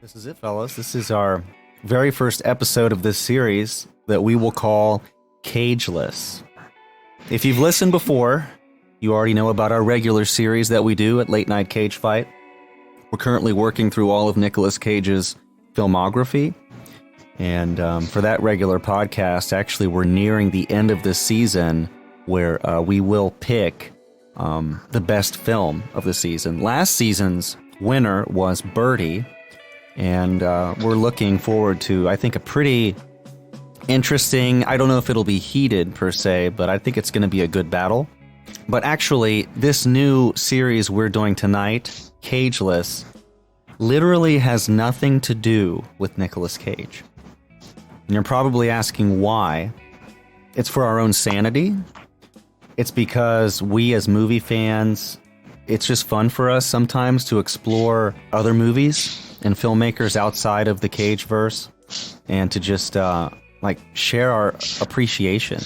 This is it, fellas. This is our very first episode of this series that we will call Cageless. If you've listened before, you already know about our regular series that we do at Late Night Cage Fight. We're currently working through all of Nicolas Cage's filmography. And for that regular podcast, actually, we're nearing the end of this season where we will pick the best film of the season. Last season's winner was Birdie. And we're looking forward to, I think, a pretty interesting, I don't know if it'll be heated per se, but I think it's going to be a good battle. But actually, this new series we're doing tonight, Cageless, literally has nothing to do with Nicolas Cage. And you're probably asking why. It's for our own sanity. It's because we as movie fans, it's just fun for us sometimes to explore other movies and filmmakers outside of the Cageverse, and to just share our appreciation.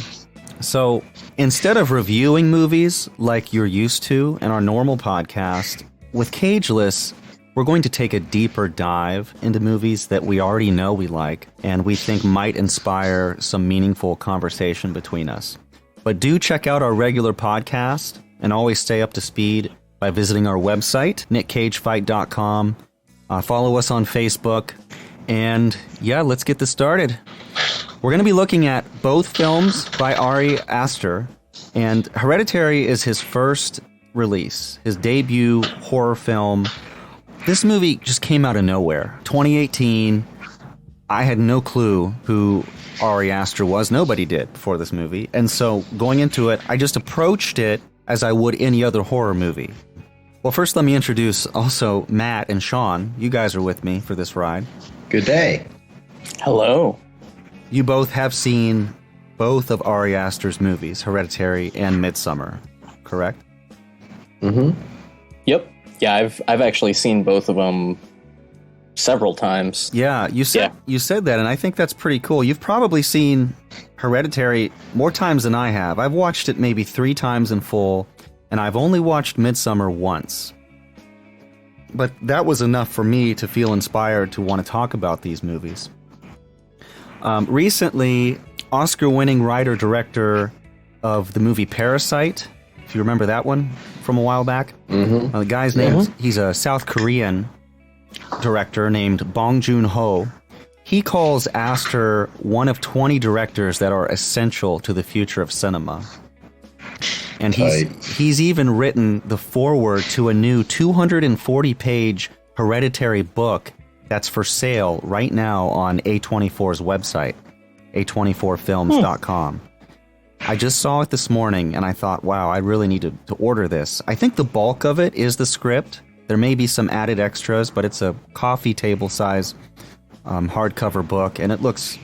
So instead of reviewing movies like you're used to in our normal podcast, with Cageless, we're going to take a deeper dive into movies that we already know we like and we think might inspire some meaningful conversation between us. But do check out our regular podcast and always stay up to speed by visiting our website, nickcagefight.com. Follow us on Facebook, and yeah, let's get this started. We're going to be looking at both films by Ari Aster, and Hereditary is his first release, his debut horror film. This movie just came out of nowhere. 2018, I had no clue who Ari Aster was. Nobody did before this movie, and so going into it, I just approached it as I would any other horror movie. Well, first let me introduce also Matt and Sean. You guys are with me for this ride. Good day. Hello. You both have seen both of Ari Aster's movies, Hereditary and Midsommar, correct? Mm-hmm. Yep. Yeah, I've actually seen both of them several times. Yeah, you said that, and I think that's pretty cool. You've probably seen Hereditary more times than I have. I've watched it maybe 3 times in full, and I've only watched Midsommar once. But that was enough for me to feel inspired to want to talk about these movies. Recently, Oscar-winning writer-director of the movie Parasite, if you remember that one from a while back, the guy's name, he's a South Korean director named Bong Joon-ho. He calls Aster one of 20 directors that are essential to the future of cinema. And he's even written the foreword to a new 240-page Hereditary book that's for sale right now on A24's website, a24films.com. I just saw it this morning, and I thought, wow, I really need to order this. I think the bulk of it is the script. There may be some added extras, but it's a coffee table size hardcover book, and it looks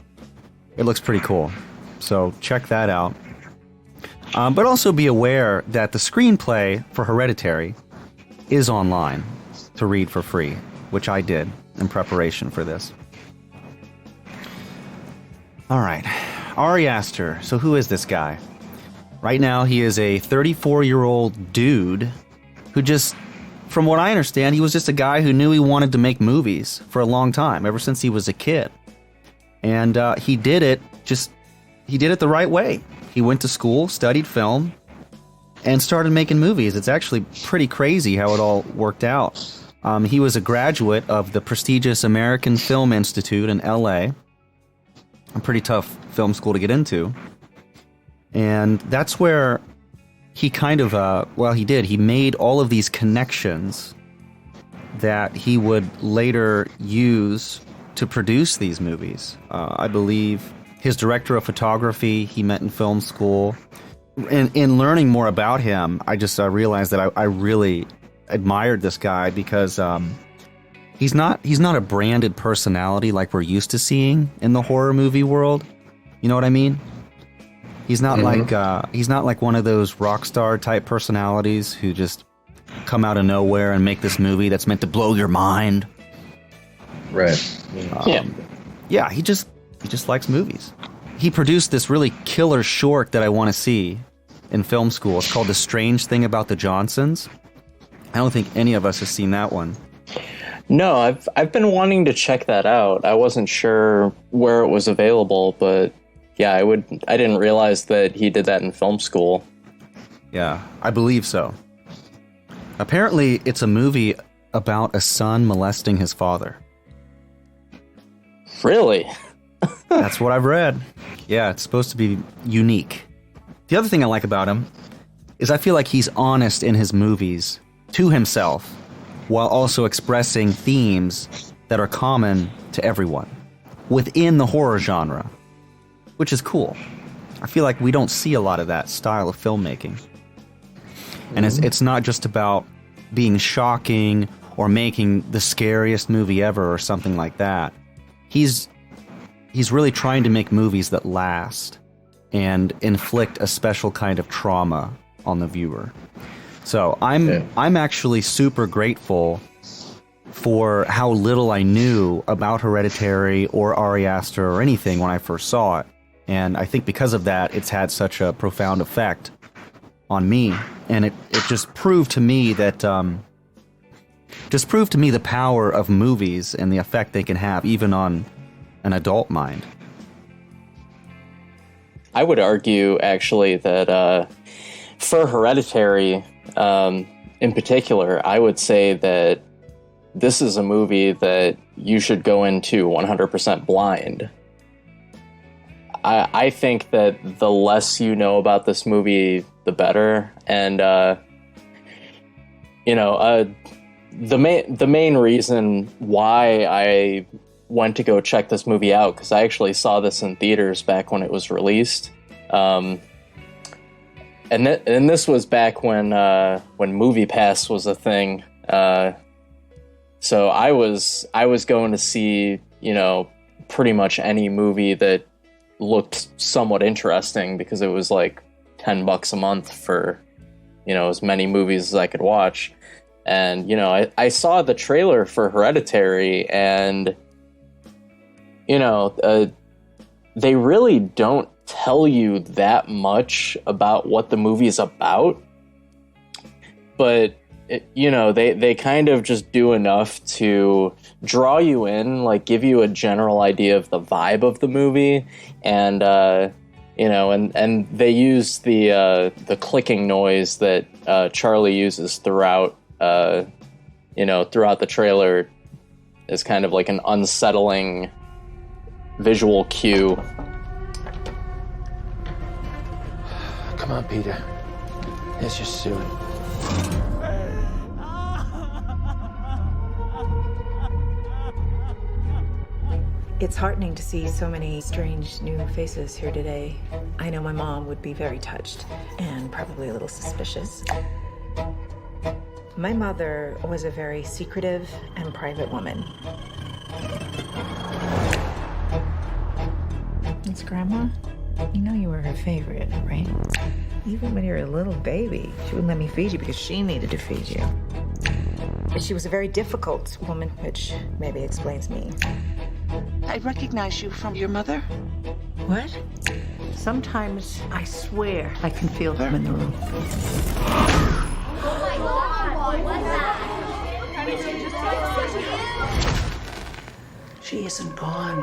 pretty cool. So check that out. But also be aware that the screenplay for Hereditary is online to read for free, which I did in preparation for this. All right, Ari Aster. So who is this guy? Right now, he is a 34-year-old dude who just, from what I understand, he was just a guy who knew he wanted to make movies for a long time, ever since he was a kid. And he did it the right way. He went to school, studied film, and started making movies. It's actually pretty crazy how it all worked out. He was a graduate of the prestigious American Film Institute in L.A., a pretty tough film school to get into. And that's where he kind of, he made all of these connections that he would later use to produce these movies. I believe his director of photography he met in film school. In learning more about him, I just realized that I really admired this guy because he's not a branded personality like we're used to seeing in the horror movie world. You know what I mean? He's not like one of those rock star type personalities who just come out of nowhere and make this movie that's meant to blow your mind. Right. Yeah, he just likes movies. He produced this really killer short that I want to see in film school. It's called The Strange Thing About the Johnsons. I don't think any of us has seen that one. No, I've been wanting to check that out. I wasn't sure where it was available, but yeah, I didn't realize that he did that in film school. Yeah, I believe so. Apparently, it's a movie about a son molesting his father. Really? That's what I've read. Yeah, it's supposed to be unique. The other thing I like about him is I feel like he's honest in his movies to himself, while also expressing themes that are common to everyone within the horror genre, which is cool. I feel like we don't see a lot of that style of filmmaking. And it's not just about being shocking or making the scariest movie ever or something like that. He's really trying to make movies that last and inflict a special kind of trauma on the viewer. So I'm actually super grateful for how little I knew about Hereditary or Ari Aster or anything when I first saw it. And I think because of that, it's had such a profound effect on me. And it just proved to me that the power of movies and the effect they can have even on an adult mind. I would argue actually that for Hereditary in particular, I would say that this is a movie that you should go into 100% blind. I think that the less you know about this movie, the better. And, the main reason why I went to go check this movie out, because I actually saw this in theaters back when it was released. And this was back when MoviePass was a thing. So I was going to see, pretty much any movie that looked somewhat interesting, because it was like $10 a month for, as many movies as I could watch. And, I saw the trailer for Hereditary, and, they really don't tell you that much about what the movie is about. But, they kind of just do enough to draw you in, like give you a general idea of the vibe of the movie. And, and they use the clicking noise that Charlie uses throughout the trailer is kind of like an unsettling visual cue. Come on, Peter. Let's just do it. It's heartening to see so many strange new faces here today. I know my mom would be very touched and probably a little suspicious. My mother was a very secretive and private woman. It's Grandma. You know you were her favorite, right? Even when you were a little baby, she wouldn't let me feed you because she needed to feed you. But she was a very difficult woman, which maybe explains me. I recognize you from your mother. What? Sometimes I swear I can feel them in the room. Oh my God! What's that? She isn't gone.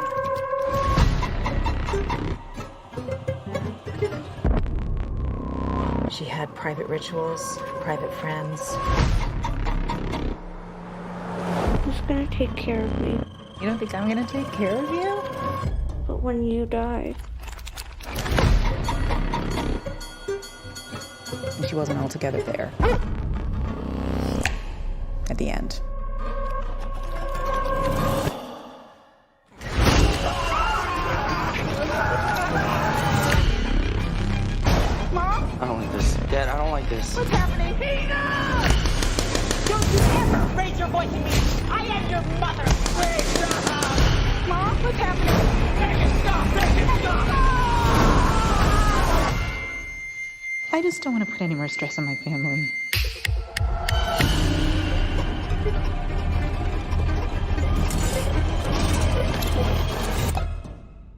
She had private rituals, private friends. Who's gonna take care of me? You don't think I'm gonna take care of you? But when you die. And she wasn't altogether there. At the end. I don't like this. Dad, I don't like this. What's happening? Peter! Don't you ever raise your voice at me! I am your mother! Please stop! Mom, what's happening? Make it stop! Make it stop! I just don't want to put any more stress on my family.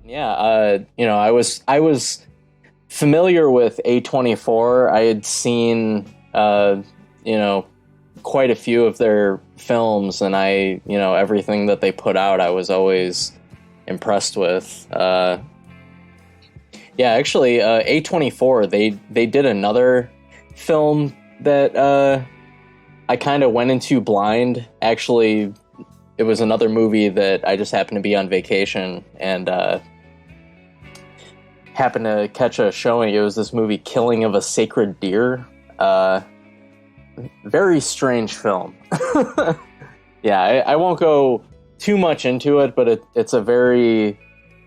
Yeah, I was familiar with A24. I had seen, quite a few of their films, and everything that they put out, I was always impressed with. Actually, A24, they did another film that I kind of went into blind. Actually, it was another movie that I just happened to be on vacation and happened to catch a showing. It was this movie, Killing of a Sacred Deer. Very strange film. I won't go too much into it, but it's a very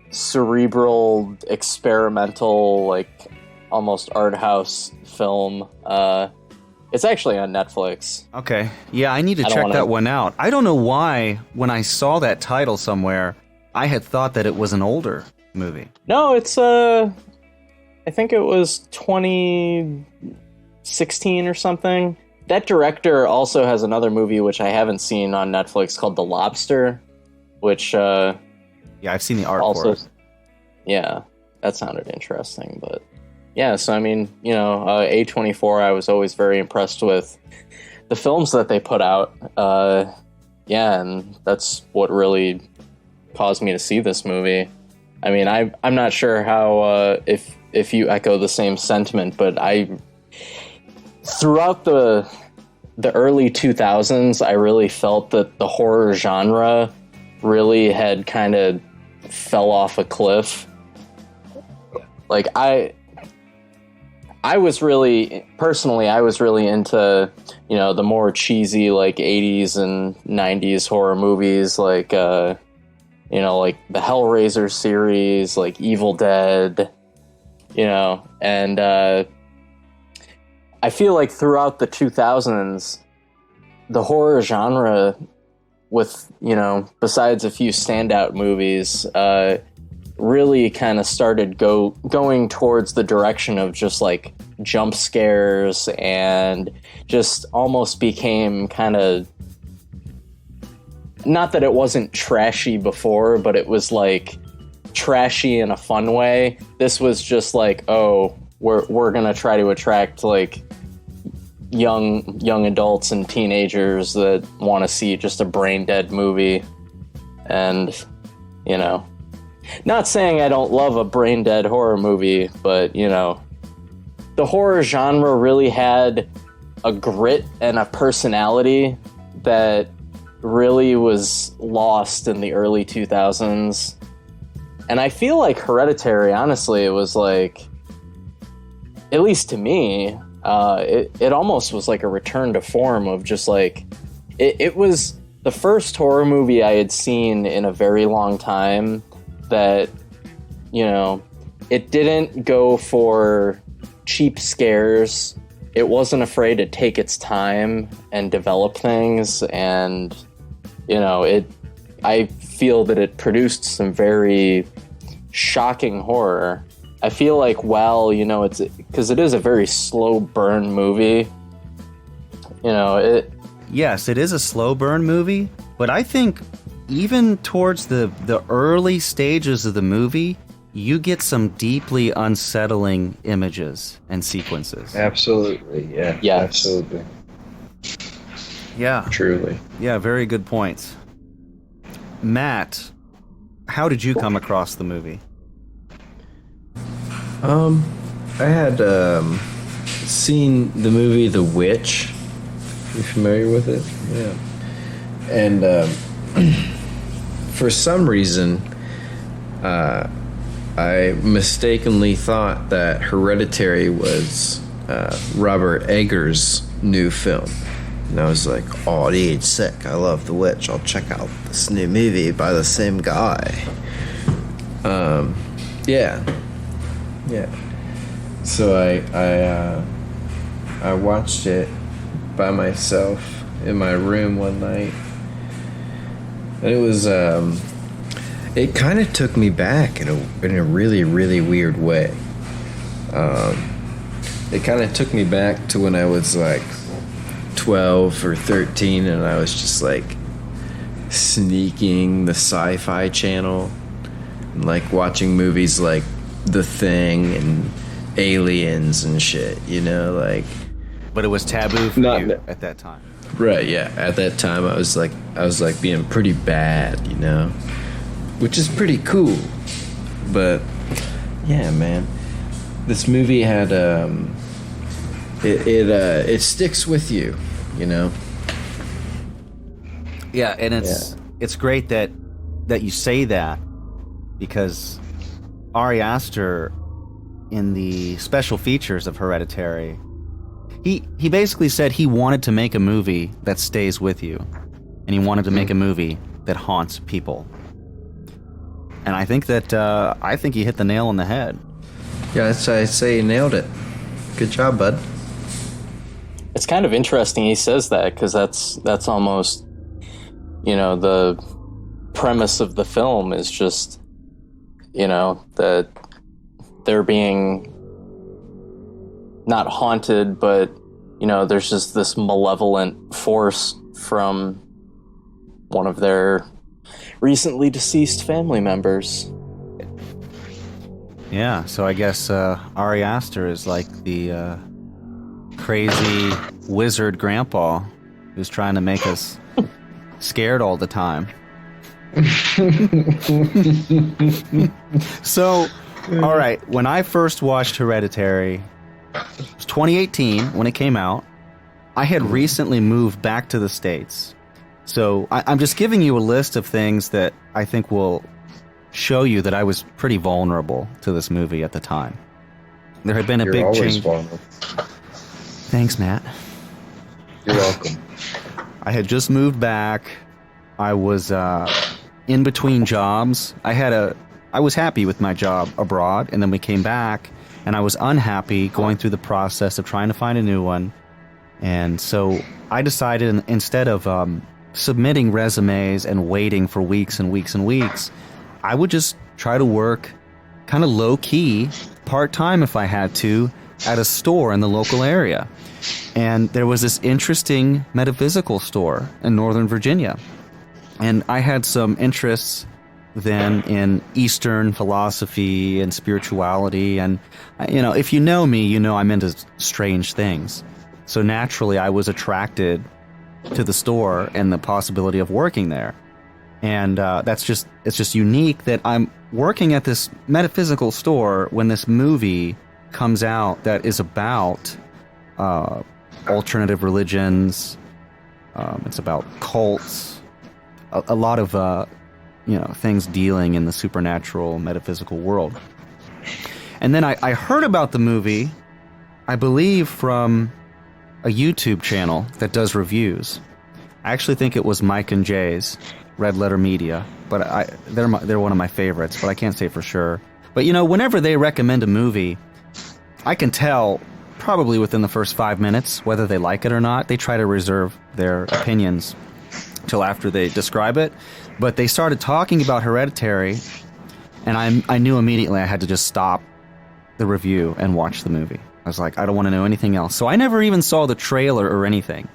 cerebral, experimental, like almost art house film. It's actually on Netflix. Okay. Yeah, I need to check that one out. I don't know why, when I saw that title somewhere, I had thought that it was an older movie. No, it's I think it was 2016 or something. That director also has another movie which I haven't seen on Netflix called The Lobster, which yeah, I've seen the art for it. Yeah, that sounded interesting, but yeah, so I mean, A24, I was always very impressed with the films that they put out. And that's what really caused me to see this movie. I mean, I'm not sure how if you echo the same sentiment, but throughout the early 2000s, I really felt that the horror genre really had kind of fell off a cliff. Like I was really into, the more cheesy, like 80s and 90s horror movies, like, like the Hellraiser series, like Evil Dead, and I feel like throughout the 2000s, the horror genre, with, besides a few standout movies, really kind of started going towards the direction of just like jump scares, and just almost became kind of, not that it wasn't trashy before, but it was like trashy in a fun way. This was just like, oh, we're gonna try to attract like young adults and teenagers that want to see just a brain dead movie. And not saying I don't love a brain dead horror movie, but the horror genre really had a grit and a personality that really was lost in the early 2000s. And I feel like Hereditary, honestly, it was like, at least to me, it almost was like a return to form of just like, it was the first horror movie I had seen in a very long time that, it didn't go for cheap scares. It wasn't afraid to take its time and develop things. And, I feel that it produced some very shocking horror. I feel like, it's because it is a very slow burn movie. Yes, it is a slow burn movie, but I think even towards the early stages of the movie, you get some deeply unsettling images and sequences. Absolutely, yeah. Yes. Absolutely. Yeah. Truly. Yeah, very good points. Matt, how did you come across the movie? I had seen the movie The Witch. You familiar with it? Yeah. And for some reason, I mistakenly thought that Hereditary was Robert Eggers' new film. And I was like, oh, dude, sick. I love The Witch. I'll check out this new movie by the same guy. Yeah. So I watched it by myself in my room one night. And it was, it kind of took me back in a really, really weird way. It kind of took me back to when I was like 12 or 13, and I was just like sneaking the Sci-Fi Channel and like watching movies like The Thing and Aliens and shit, like But it was taboo for Not you that- at that time. Right, yeah. At that time, I was like being pretty bad, you know, which is pretty cool. But yeah, man, this movie had it sticks with you, you know. Yeah, and it's great that you say that, because Ari Aster, in the special features of Hereditary, he basically said he wanted to make a movie that stays with you, and he wanted to make a movie that haunts people. And I think he hit the nail on the head. Yeah, I'd say you nailed it. Good job, bud. It's kind of interesting he says that, because that's almost, you know, the premise of the film is just, you know, that they're being not haunted, but, you know, there's just this malevolent force from one of their recently deceased family members. Yeah, so I guess Ari Aster is like the crazy wizard grandpa who's trying to make us scared all the time. So, all right, when I first watched Hereditary, it was 2018 when it came out. I had recently moved back to the States. So I'm just giving you a list of things that I think will show you that I was pretty vulnerable to this movie at the time. There had been a big change. Vulnerable. Thanks, Matt. You're welcome. I had just moved back. I was in between jobs. I was happy with my job abroad, and then we came back, and I was unhappy going through the process of trying to find a new one. And so I decided, instead of submitting resumes and waiting for weeks and weeks and weeks, I would just try to work kind of low-key, part-time if I had to, at a store in the local area. And there was this interesting metaphysical store in Northern Virginia. And I had some interests then in Eastern philosophy and spirituality. And, you know, if you know me, you know I'm into strange things. So naturally, I was attracted to the store and the possibility of working there. And it's just unique that I'm working at this metaphysical store when this movie comes out that is about alternative religions. It's about cults, a lot of things dealing in the supernatural, metaphysical world. And then I heard about the movie, I believe, from a YouTube channel that does reviews. I actually think it was Mike and Jay's, Red Letter Media, but they're one of my favorites, but I can't say for sure. But, you know, whenever they recommend a movie, I can tell probably within the first 5 minutes whether they like it or not. They try to reserve their opinions till after they describe it. But they started talking about Hereditary, and I knew immediately I had to just stop the review and watch the movie. I was like, I don't want to know anything else. So I never even saw the trailer or anything.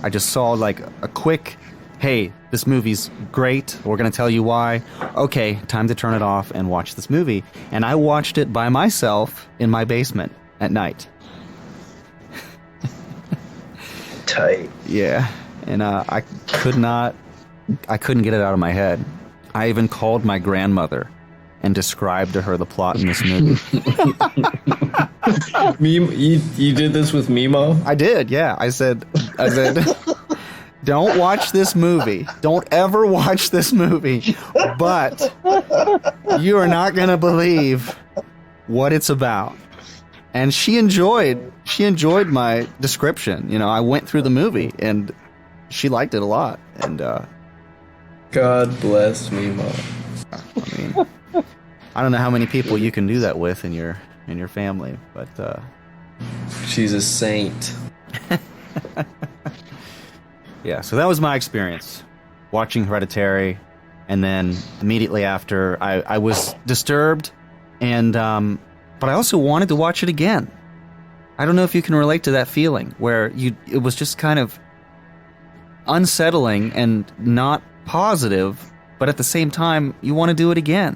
I just saw like a quick, hey, this movie's great. We're going to tell you why. Okay, time to turn it off and watch this movie. And I watched it by myself in my basement at night. Tight. Yeah. And I couldn't get it out of my head. I even called my grandmother and described to her the plot in this movie. You did this with Mimo? I did, yeah. I said, don't watch this movie. Don't ever watch this movie. But you are not going to believe what it's about. And she enjoyed my description. You know, I went through the movie and she liked it a lot. And God bless Mimo. I mean, I don't know how many people you can do that with in your family, but she's a saint. Yeah, so that was my experience watching Hereditary, and then immediately after I was disturbed, and but I also wanted to watch it again. I don't know if you can relate to that feeling where it was just kind of unsettling and not positive, but at the same time you want to do it again.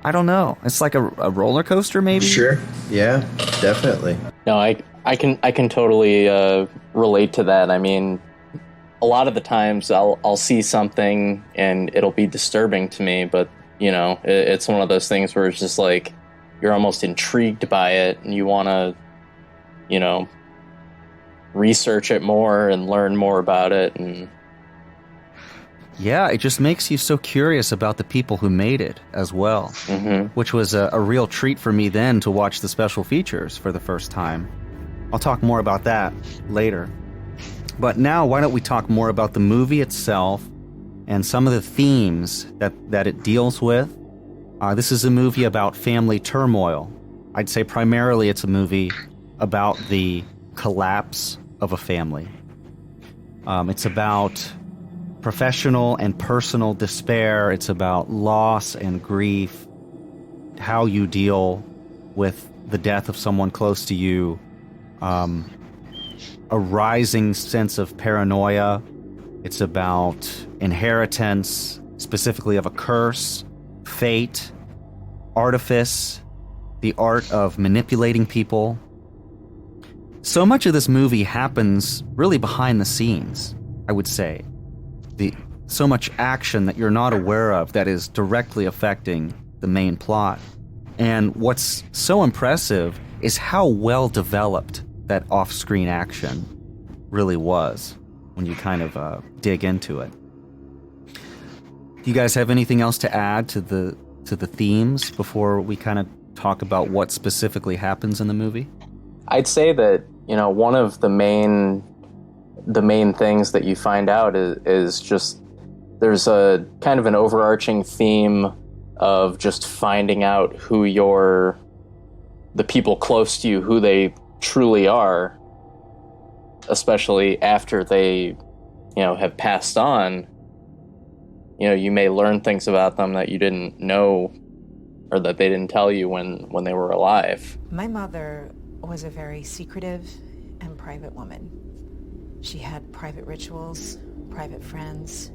I don't know. It's like a roller coaster, maybe? Sure. Yeah, definitely. No, I I can totally relate to that. I mean, a lot of the times I'll see something and it'll be disturbing to me, but you know, it's one of those things where it's just like you're almost intrigued by it and you want to, you know, research it more and learn more about it. And yeah, it just makes you so curious about the people who made it as well, which was a real treat for me then to watch the special features for the first time. I'll talk more about that later. But now, why don't we talk more about the movie itself and some of the themes that it deals with. This is a movie about family turmoil. I'd say primarily it's a movie about the collapse of a family. It's about professional and personal despair. It's about loss and grief, how you deal with the death of someone close to you, a rising sense of paranoia. It's about inheritance, specifically of a curse, fate, artifice, the art of manipulating people. So much of this movie happens really behind the scenes, I would say. So much action that you're not aware of that is directly affecting the main plot. And what's so impressive is how well developed that off-screen action really was when you kind of dig into it. Do you guys have anything else to add to the themes before we kind of talk about what specifically happens in the movie? I'd say that, you know, one of the main things that you find out is just there's a kind of an overarching theme of just finding out who the people close to you, who they truly are, especially after they, you know, have passed on. You know, you may learn things about them that you didn't know or that they didn't tell you when they were alive. My mother was a very secretive and private woman. She had private rituals, private friends,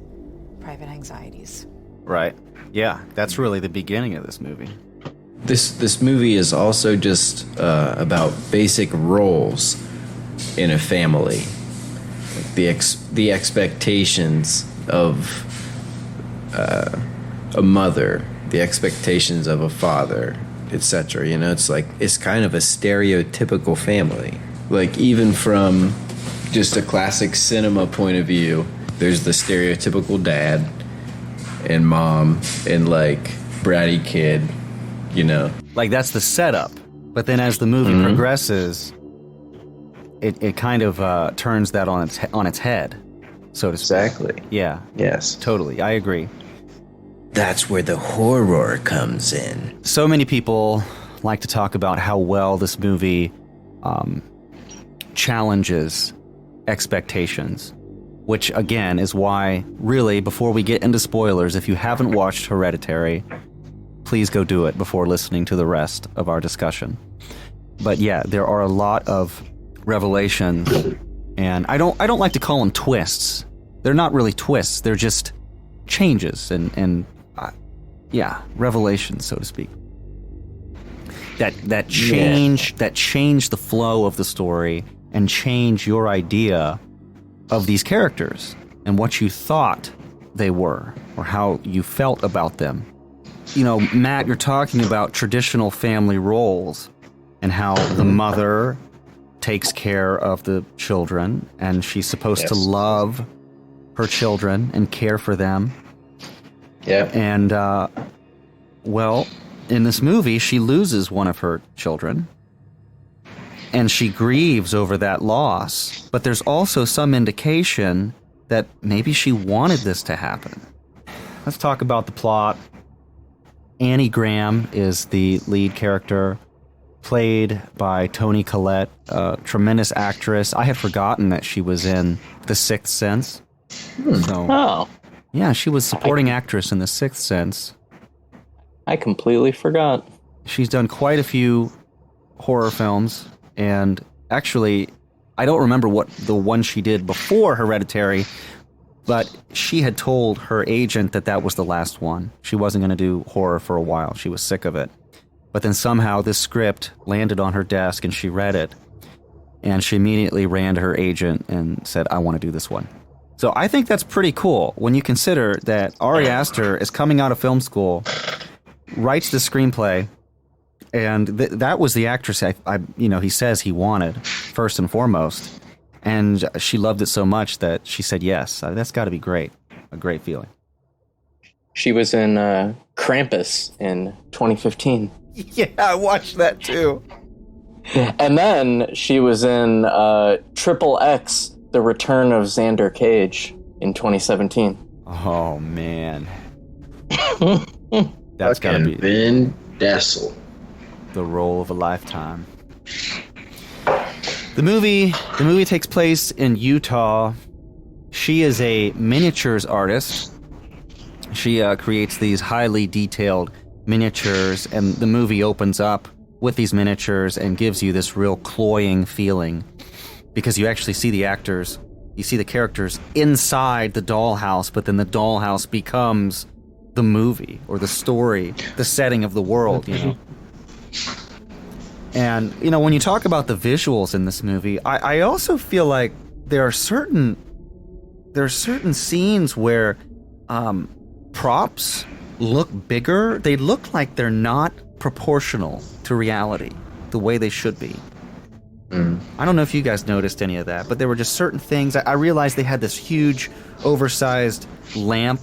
private anxieties. Right. Yeah, that's really the beginning of this movie. This movie is also just about basic roles in a family, like the expectations of a mother, the expectations of a father, etc. You know, it's kind of a stereotypical family. Like, even from just a classic cinema point of view, there's the stereotypical dad and mom and like bratty kid, you know. Like, that's the setup. But then as the movie progresses, it kind of turns that on its head, so to speak. Exactly. Yeah. Yes. Totally. I agree. That's where the horror comes in. So many people like to talk about how well this movie challenges expectations, which again is why, really, before we get into spoilers, if you haven't watched Hereditary, please go do it before listening to the rest of our discussion. But yeah, there are a lot of revelations, and I don't like to call them twists. They're not really twists. They're just changes and revelations, so to speak. That change the flow of the story and change your idea of these characters and what you thought they were or how you felt about them. You know, Matt, you're talking about traditional family roles and how the mother takes care of the children and she's supposed to love her children and care for them. Yeah. And, well, in this movie, she loses one of her children and she grieves over that loss. But there's also some indication that maybe she wanted this to happen. Let's talk about the plot. Annie Graham is the lead character, played by Toni Collette, a tremendous actress. I had forgotten that she was in The Sixth Sense. So, yeah, she was supporting actress in The Sixth Sense. I completely forgot. She's done quite a few horror films, and actually, I don't remember what the one she did before Hereditary, but she had told her agent that was the last one. She wasn't going to do horror for a while. She was sick of it. But then somehow this script landed on her desk and she read it. And she immediately ran to her agent and said, I want to do this one. So I think that's pretty cool when you consider that Ari Aster is coming out of film school, writes the screenplay, and that was the actress he says he wanted, first and foremost. And she loved it so much that she said yes. That's got to be great. A great feeling. She was in Krampus in 2015. Yeah, I watched that too. And then she was in Triple X, The Return of Xander Cage in 2017. Oh, man. That's got to be Vin Diesel. The role of a lifetime. The movie takes place in Utah. She is a miniatures artist. She creates these highly detailed miniatures, and the movie opens up with these miniatures and gives you this real cloying feeling because you actually see the actors, you see the characters inside the dollhouse, but then the dollhouse becomes the movie or the story, the setting of the world, you know. And, you know, when you talk about the visuals in this movie, I also feel like there are certain scenes where props look bigger. They look like they're not proportional to reality the way they should be. I don't know if you guys noticed any of that, but there were just certain things. I realized they had this huge, oversized lamp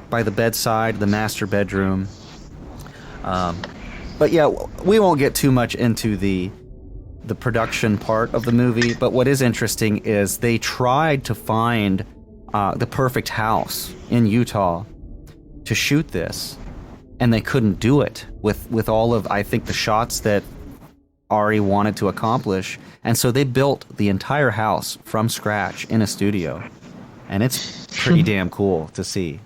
by the bedside, the master bedroom. But yeah, we won't get too much into the production part of the movie, but what is interesting is they tried to find the perfect house in Utah to shoot this, and they couldn't do it with all of, I think, the shots that Ari wanted to accomplish, and so they built the entire house from scratch in a studio, and it's pretty damn cool to see.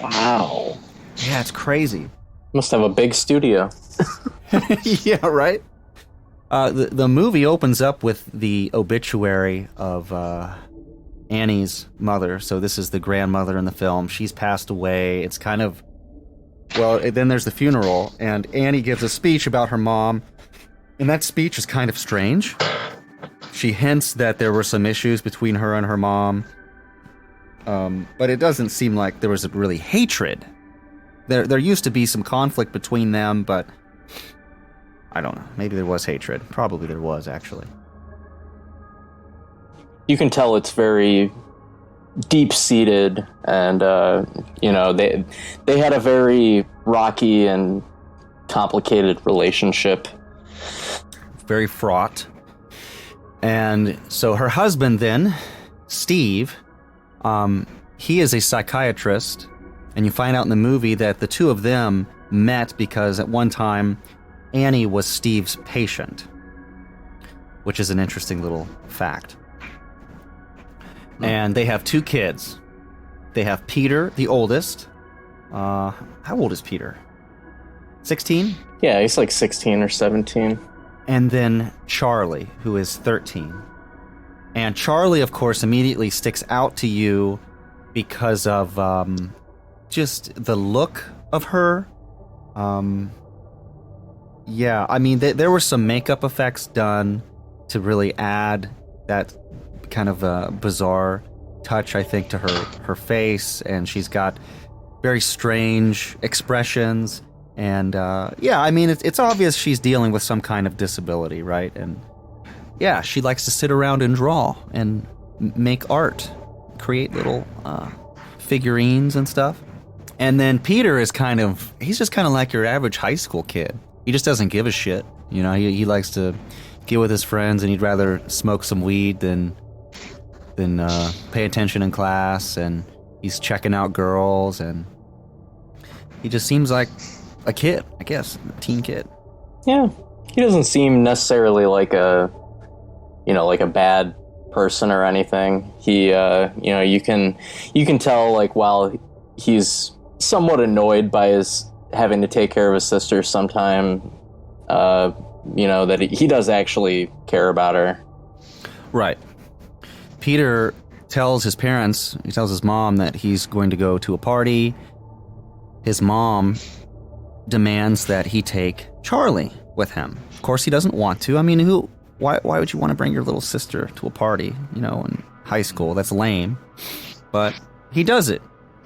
Wow. Yeah, it's crazy. Must have a big studio. Yeah, right? The movie opens up with the obituary of Annie's mother. So this is the grandmother in the film. She's passed away. It's kind of... Well, then there's the funeral, and Annie gives a speech about her mom, and that speech is kind of strange. She hints that there were some issues between her and her mom, but it doesn't seem like there was really hatred. There used to be some conflict between them, but I don't know. Maybe there was hatred. Probably there was, actually. You can tell it's very deep-seated, and they had a very rocky and complicated relationship. Very fraught. And so her husband then, Steve, he is a psychiatrist, and you find out in the movie that the two of them met because at one time Annie was Steve's patient, which is an interesting little fact. And they have two kids. They have Peter, the oldest. How old is Peter? 16? Yeah, he's like 16 or 17. And then Charlie, who is 13. And Charlie, of course, immediately sticks out to you because of just the look of her. Yeah, I mean, there were some makeup effects done to really add that kind of a bizarre touch, I think, to her face, and she's got very strange expressions, and yeah, I mean, it's obvious she's dealing with some kind of disability, right? And yeah, she likes to sit around and draw and make art, create little figurines and stuff. And then Peter is he's just kind of like your average high school kid. He just doesn't give a shit, you know. He likes to get with his friends, and he'd rather smoke some weed than pay attention in class, and he's checking out girls, and he just seems like a kid, I guess, a teen kid. Yeah, he doesn't seem necessarily like a bad person or anything. He, you can tell, like, while he's somewhat annoyed by his having to take care of his sister sometime, that he does actually care about her. Right. Peter tells his parents, he tells his mom that he's going to go to a party. His mom demands that he take Charlie with him. Of course, he doesn't want to. I mean, why would you want to bring your little sister to a party, you know, in high school? That's lame. But he does it.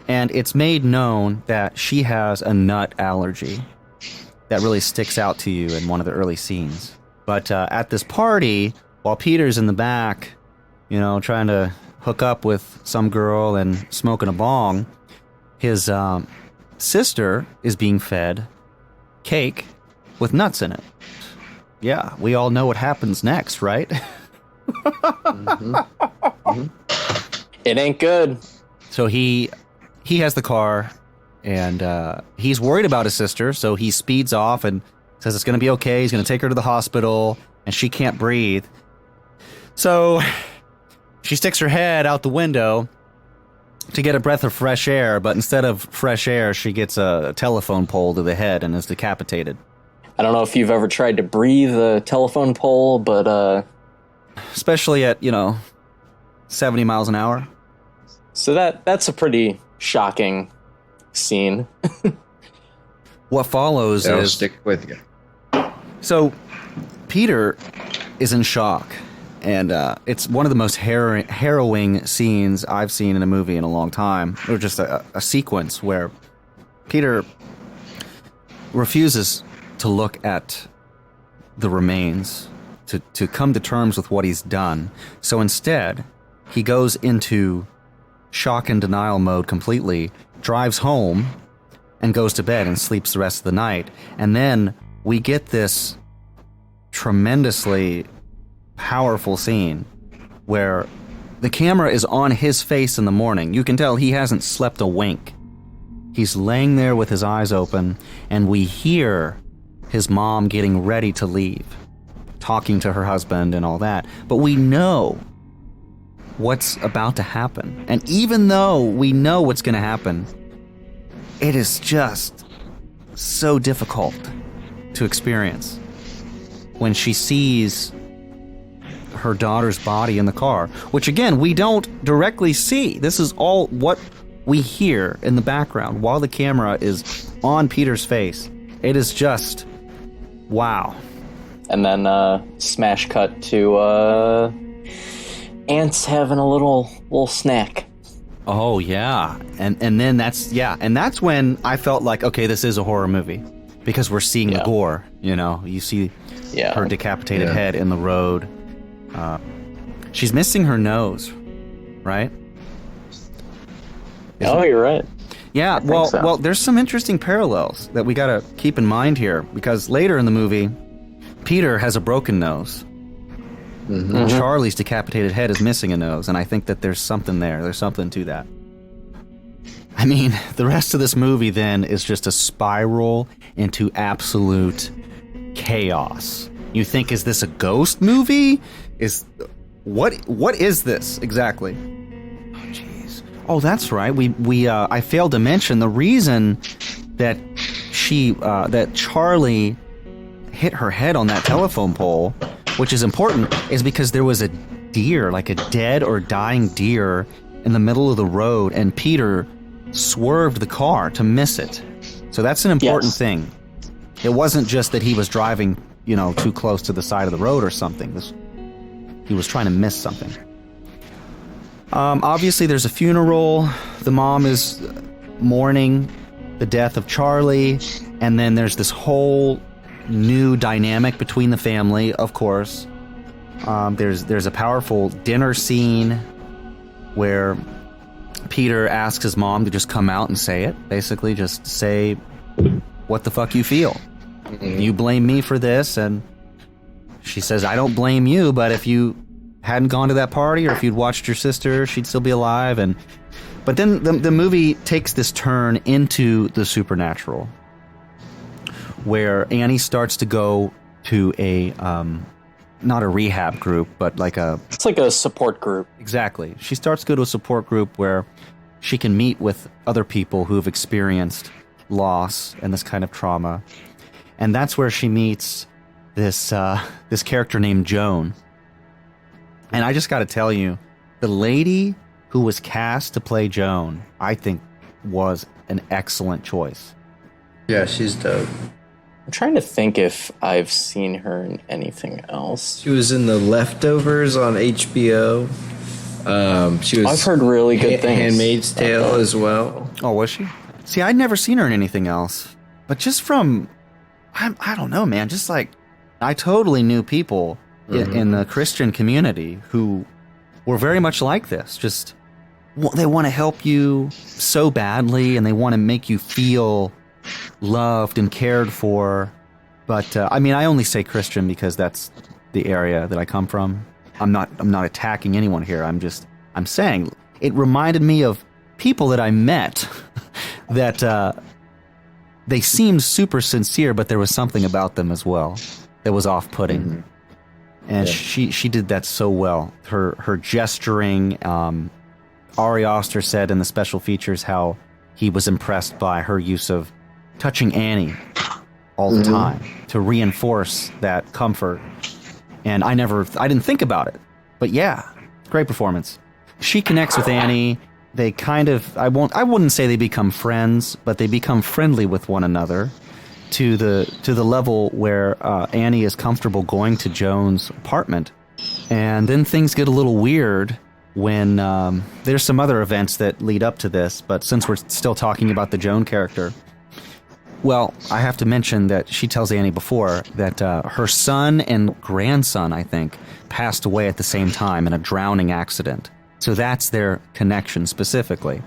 And it's made known that she has a nut allergy that really sticks out to you in one of the early scenes. But at this party, while Peter's in the back, you know, trying to hook up with some girl and smoking a bong, his sister is being fed cake with nuts in it. Yeah, we all know what happens next, right? It ain't good. So he has the car, and he's worried about his sister, so he speeds off and says it's going to be okay. He's going to take her to the hospital, and she can't breathe. So she sticks her head out the window to get a breath of fresh air, but instead of fresh air, she gets a telephone pole to the head and is decapitated. I don't know if you've ever tried to breathe a telephone pole, but especially at, 70 miles an hour. So that's a pretty shocking scene. What follows I'll is... stick with you. So, Peter is in shock, and it's one of the most harrowing scenes I've seen in a movie in a long time. Or just a sequence where Peter refuses to look at the remains, to come to terms with what he's done. So instead, he goes into shock and denial mode completely, drives home, and goes to bed and sleeps the rest of the night. And then we get this tremendously powerful scene where the camera is on his face in the morning. You can tell he hasn't slept a wink. He's laying there with his eyes open, and we hear his mom getting ready to leave, talking to her husband and all that. But we know what's about to happen. And even though we know what's going to happen, it is just so difficult to experience when she sees her daughter's body in the car, which again, we don't directly see. This is all what we hear in the background while the camera is on Peter's face. It is just, wow. And then smash cut to ants having a little snack. Oh yeah, and then that's when I felt like, okay, this is a horror movie because we're seeing the gore. You see her decapitated head in the road. She's missing her nose, right? You're right. Yeah, So. well, there's some interesting parallels that we got to keep in mind here, because later in the movie, Peter has a broken nose. And Charlie's decapitated head is missing a nose, and I think that there's something there. There's something to that. I mean, the rest of this movie then is just a spiral into absolute chaos. You think, is this a ghost movie? What is this exactly? Oh, jeez. Oh, that's right. I failed to mention the reason that that Charlie hit her head on that telephone pole, which is important, is because there was a deer, like a dead or dying deer, in the middle of the road, and Peter swerved the car to miss it. So that's an important thing. It wasn't just that he was driving, too close to the side of the road or something. He was trying to miss something. Obviously, there's a funeral. The mom is mourning the death of Charlie, and then there's this whole new dynamic between the family, of course. There's a powerful dinner scene where Peter asks his mom to just come out and say it. Basically, just say what the fuck you feel. You blame me for this, and she says, I don't blame you, but if you hadn't gone to that party, or if you'd watched your sister, she'd still be alive. But then the movie takes this turn into the supernatural, where Annie starts to go to a, not a rehab group, but it's like a support group. Exactly. She starts to go to a support group where she can meet with other people who've experienced loss and this kind of trauma. And that's where she meets this character named Joan. And I just got to tell you, the lady who was cast to play Joan, I think, was an excellent choice. Yeah, she's dope. I'm trying to think if I've seen her in anything else. She was in The Leftovers on HBO. She was. I've heard really good things. Handmaid's Tale as well. Oh, was she? See, I'd never seen her in anything else. But just from, I don't know, man. Just like, I totally knew people in the Christian community who were very much like this. Just, they want to help you so badly, and they want to make you feel loved and cared for. But I mean, I only say Christian because that's the area that I come from. I'm not attacking anyone here. I'm saying it reminded me of people that I met that they seemed super sincere, but there was something about them as well that was off-putting. And she did that so well. Her gesturing. Ari Aster said in the special features how he was impressed by her use of touching Annie all the time to reinforce that comfort. And I didn't think about it, but yeah, great performance. She connects with Annie. They kind of, I wouldn't say they become friends, but they become friendly with one another to the level where Annie is comfortable going to Joan's apartment. And then things get a little weird when there's some other events that lead up to this, but since we're still talking about the Joan character, well, I have to mention that she tells Annie before that her son and grandson, I think, passed away at the same time in a drowning accident. So that's their connection specifically.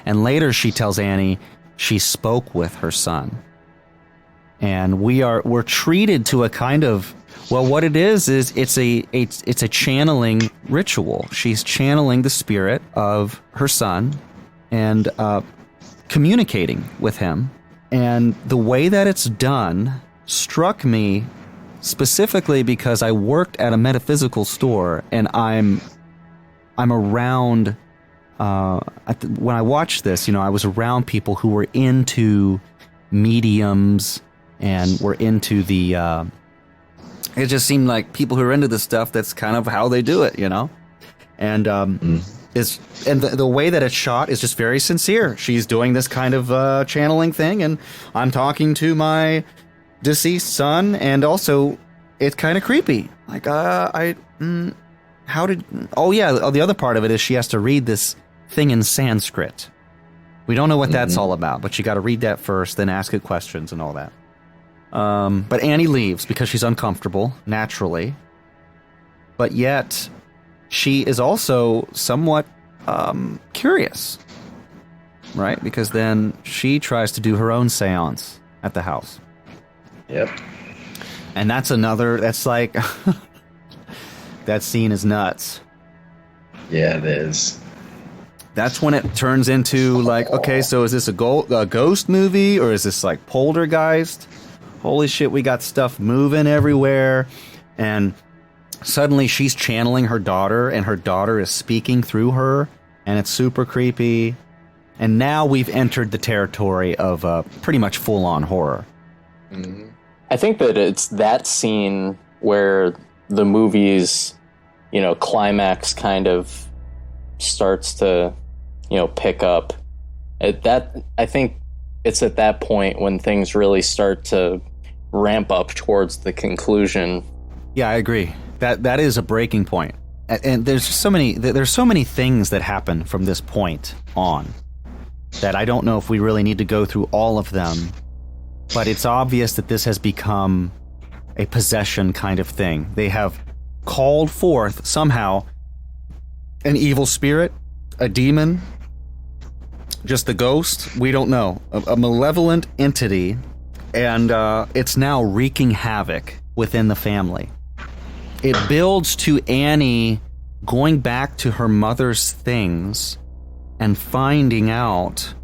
And later she tells Annie she spoke with her son. And we're treated to a kind of, well, what it is it's a channeling ritual. She's channeling the spirit of her son and communicating with him. And the way that it's done struck me specifically because I worked at a metaphysical store, and I'm around, when I watched this, I was around people who were into mediums and were into the, it just seemed like people who are into this stuff, that's kind of how they do it, And the way that it's shot is just very sincere. She's doing this kind of channeling thing, and I'm talking to my deceased son, and also it's kind of creepy. Like, the other part of it is she has to read this thing in Sanskrit. We don't know what that's all about, but you got to read that first, then ask it questions and all that. But Annie leaves because she's uncomfortable, naturally. But yet, she is also somewhat curious, right? Because then she tries to do her own seance at the house. Yep. And that's like, that scene is nuts. Yeah, it is. That's when it turns into like, okay, so is this a ghost movie, or is this like Poltergeist? Holy shit, we got stuff moving everywhere. And suddenly she's channeling her daughter, and her daughter is speaking through her, and it's super creepy. And now we've entered the territory of pretty much full-on horror. Mm-hmm. I think that it's that scene where the movie's, climax kind of starts to, pick up. I think it's at that point when things really start to ramp up towards the conclusion. Yeah, I agree. That is a breaking point. And there's so many things that happen from this point on that I don't know if we really need to go through all of them. But it's obvious that this has become a possession kind of thing. They have called forth somehow an evil spirit, a demon, just the ghost, we don't know, a malevolent entity, and it's now wreaking havoc within the family. It builds to Annie going back to her mother's things and finding out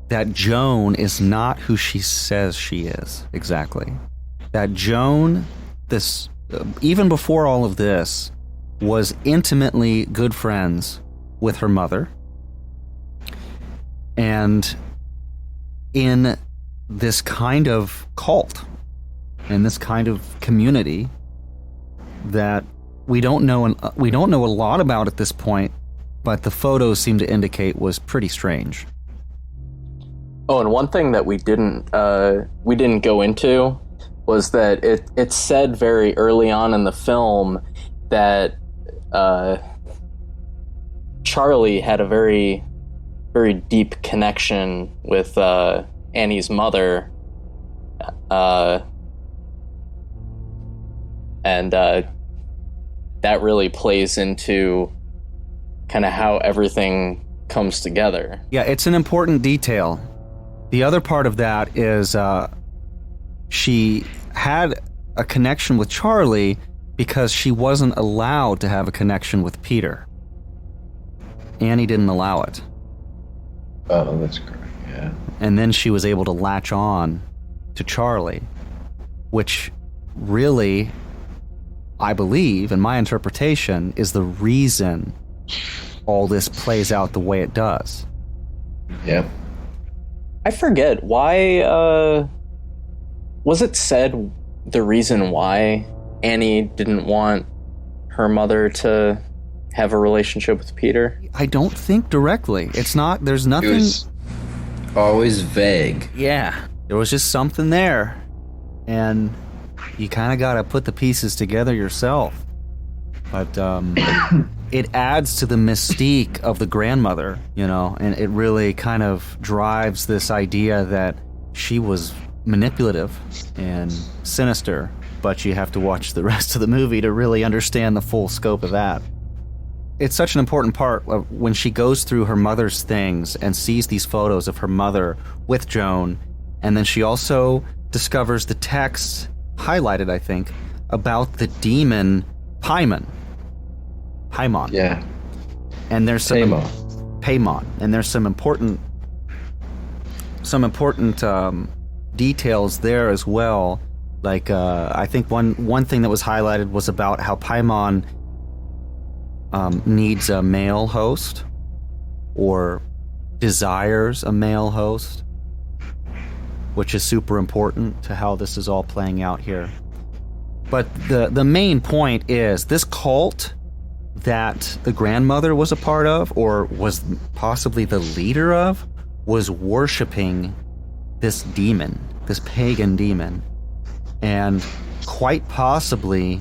that Joan is not who she says she is exactly. That Joan, even before all of this, was intimately good friends with her mother. And in this kind of cult, in this kind of community that we don't know a lot about at this point, but the photos seem to indicate was pretty strange. Oh, and one thing that we didn't go into was that it said very early on in the film that Charlie had a very, very deep connection with Annie's mother, and that really plays into kind of how everything comes together. Yeah, it's an important detail. The other part of that is she had a connection with Charlie because she wasn't allowed to have a connection with Peter. Annie didn't allow it. Oh, that's correct, yeah. And then she was able to latch on to Charlie, which really, I believe, in my interpretation, is the reason all this plays out the way it does. Yeah. I forget why. Was it said the reason why Annie didn't want her mother to have a relationship with Peter? I don't think directly. It's not. There's nothing. It was always vague. Yeah, there was just something there, and you kind of got to put the pieces together yourself. But it adds to the mystique of the grandmother, you know, and it really kind of drives this idea that she was manipulative and sinister, but you have to watch the rest of the movie to really understand the full scope of that. It's such an important part of when she goes through her mother's things and sees these photos of her mother with Joan, and then she also discovers the text highlighted, I think, about the demon Paimon. Yeah. And there's some Paimon. And there's some important details there as well. Like I think one thing that was highlighted was about how Paimon needs a male host, or desires a male host, which is super important to how this is all playing out here. But the main point is this cult that the grandmother was a part of, or was possibly the leader of, was worshiping this demon, this pagan demon, and quite possibly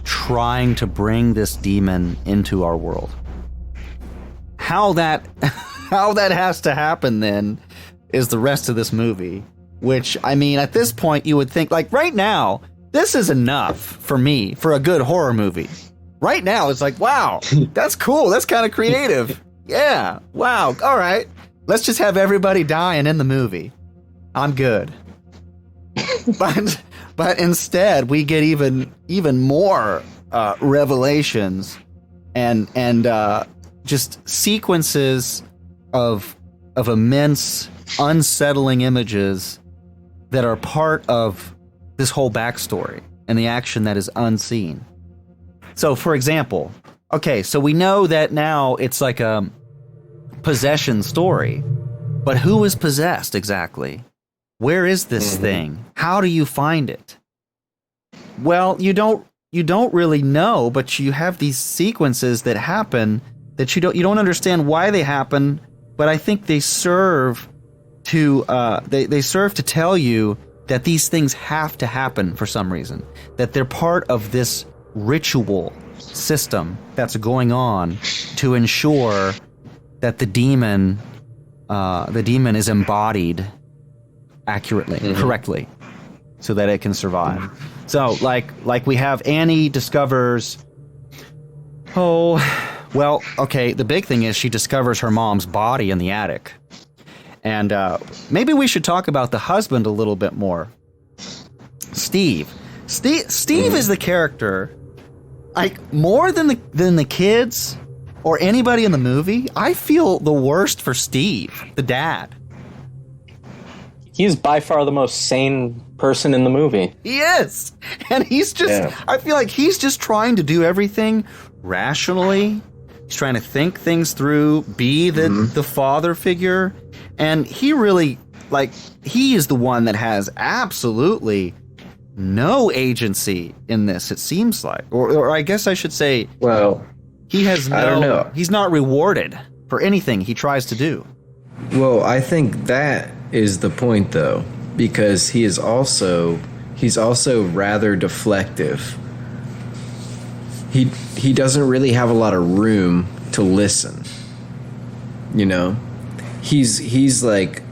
trying to bring this demon into our world. How that has to happen then is the rest of this movie, which, I mean, at this point you would think, like, right now, this is enough for me for a good horror movie. Right now, it's like, wow, that's cool. That's kind of creative. Yeah, wow. All right. Let's just have everybody die and end the movie. I'm good. But instead, we get even more revelations and just sequences of immense, unsettling images that are part of this whole backstory and the action that is unseen. So, for example, okay, so we know that now it's like a possession story, but who is possessed exactly? Where is this thing? How do you find it? Well, you don't really know, but you have these sequences that happen that you don't understand why they happen, but I think they serve to they serve to tell you that these things have to happen for some reason, that they're part of this ritual system that's going on to ensure that the demon is embodied accurately, correctly, so that it can survive. So, like we have Annie discovers, the big thing is she discovers her mom's body in the attic. And maybe we should talk about the husband a little bit more. Steve is the character, like, more than the kids or anybody in the movie. I feel the worst for Steve, the dad. He's by far the most sane person in the movie. He is. And he's just, I feel like he's just trying to do everything rationally. He's trying to think things through, be the father figure. And he really, like, he is the one that has absolutely no agency in this, it seems like. Or I guess I should say, well, he has I don't know. He's not rewarded for anything he tries to do. Well, I think that is the point, though, because he he's also rather deflective. He doesn't really have a lot of room to listen. You know, he's like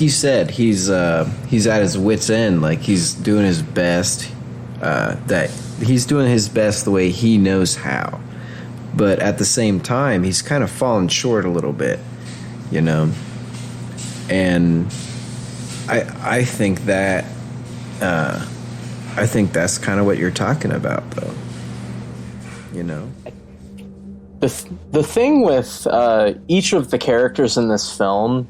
you said, he's at his wit's end. Like, he's doing his best. That he's doing his best the way he knows how, but at the same time, he's kind of fallen short a little bit. You know, and I think that I think that's kind of what you're talking about, though. You know, the thing with each of the characters in this film,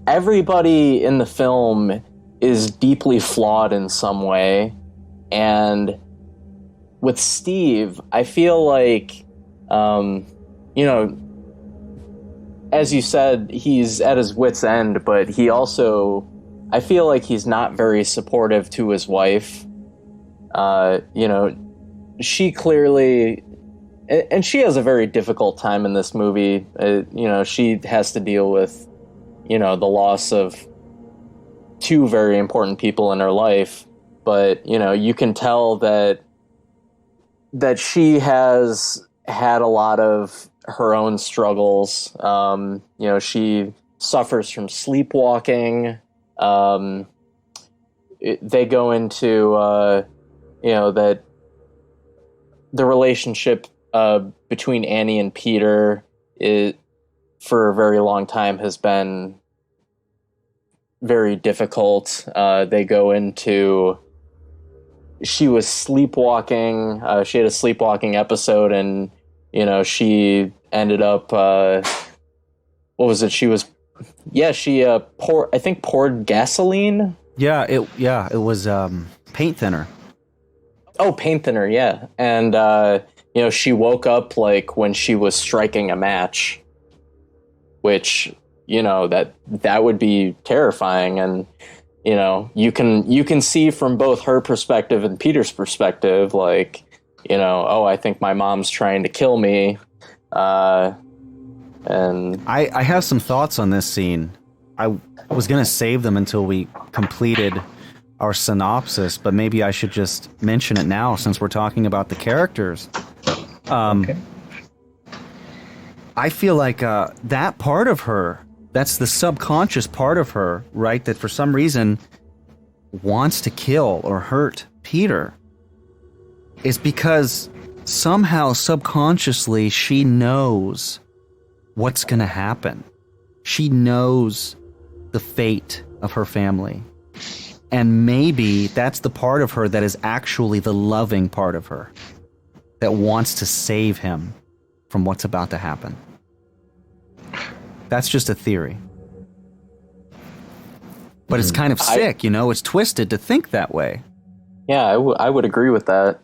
everybody in the film is deeply flawed in some way, and with Steve, I feel like, you know, as you said, he's at his wit's end, but he also, I feel like he's not very supportive to his wife. You know, she clearly, and she has a very difficult time in this movie. You know, she has to deal with, you know, the loss of two very important people in her life. But, you know, you can tell that she has had a lot of her own struggles. You know, she suffers from sleepwalking. They go into, you know, that the relationship between Annie and Peter for a very long time has been very difficult. They go into, she was sleepwalking. She had a sleepwalking episode, and, you know, she ended up, what was it? She poured gasoline. Yeah, it was paint thinner. Oh, paint thinner, yeah. And, you know, she woke up like when she was striking a match, which, you know, that would be terrifying. And, you know, you can see from both her perspective and Peter's perspective, like, you know, oh, I think my mom's trying to kill me. And I have some thoughts on this scene. I was going to save them until we completed our synopsis, but maybe I should just mention it now since we're talking about the characters. Okay. I feel like that part of her, that's the subconscious part of her, right, that for some reason wants to kill or hurt Peter, is because somehow subconsciously she knows what's going to happen. She knows the fate of her family. And maybe that's the part of her that is actually the loving part of her, that wants to save him from what's about to happen. That's just a theory. But it's kind of sick, you know? It's twisted to think that way. Yeah, I would agree with that.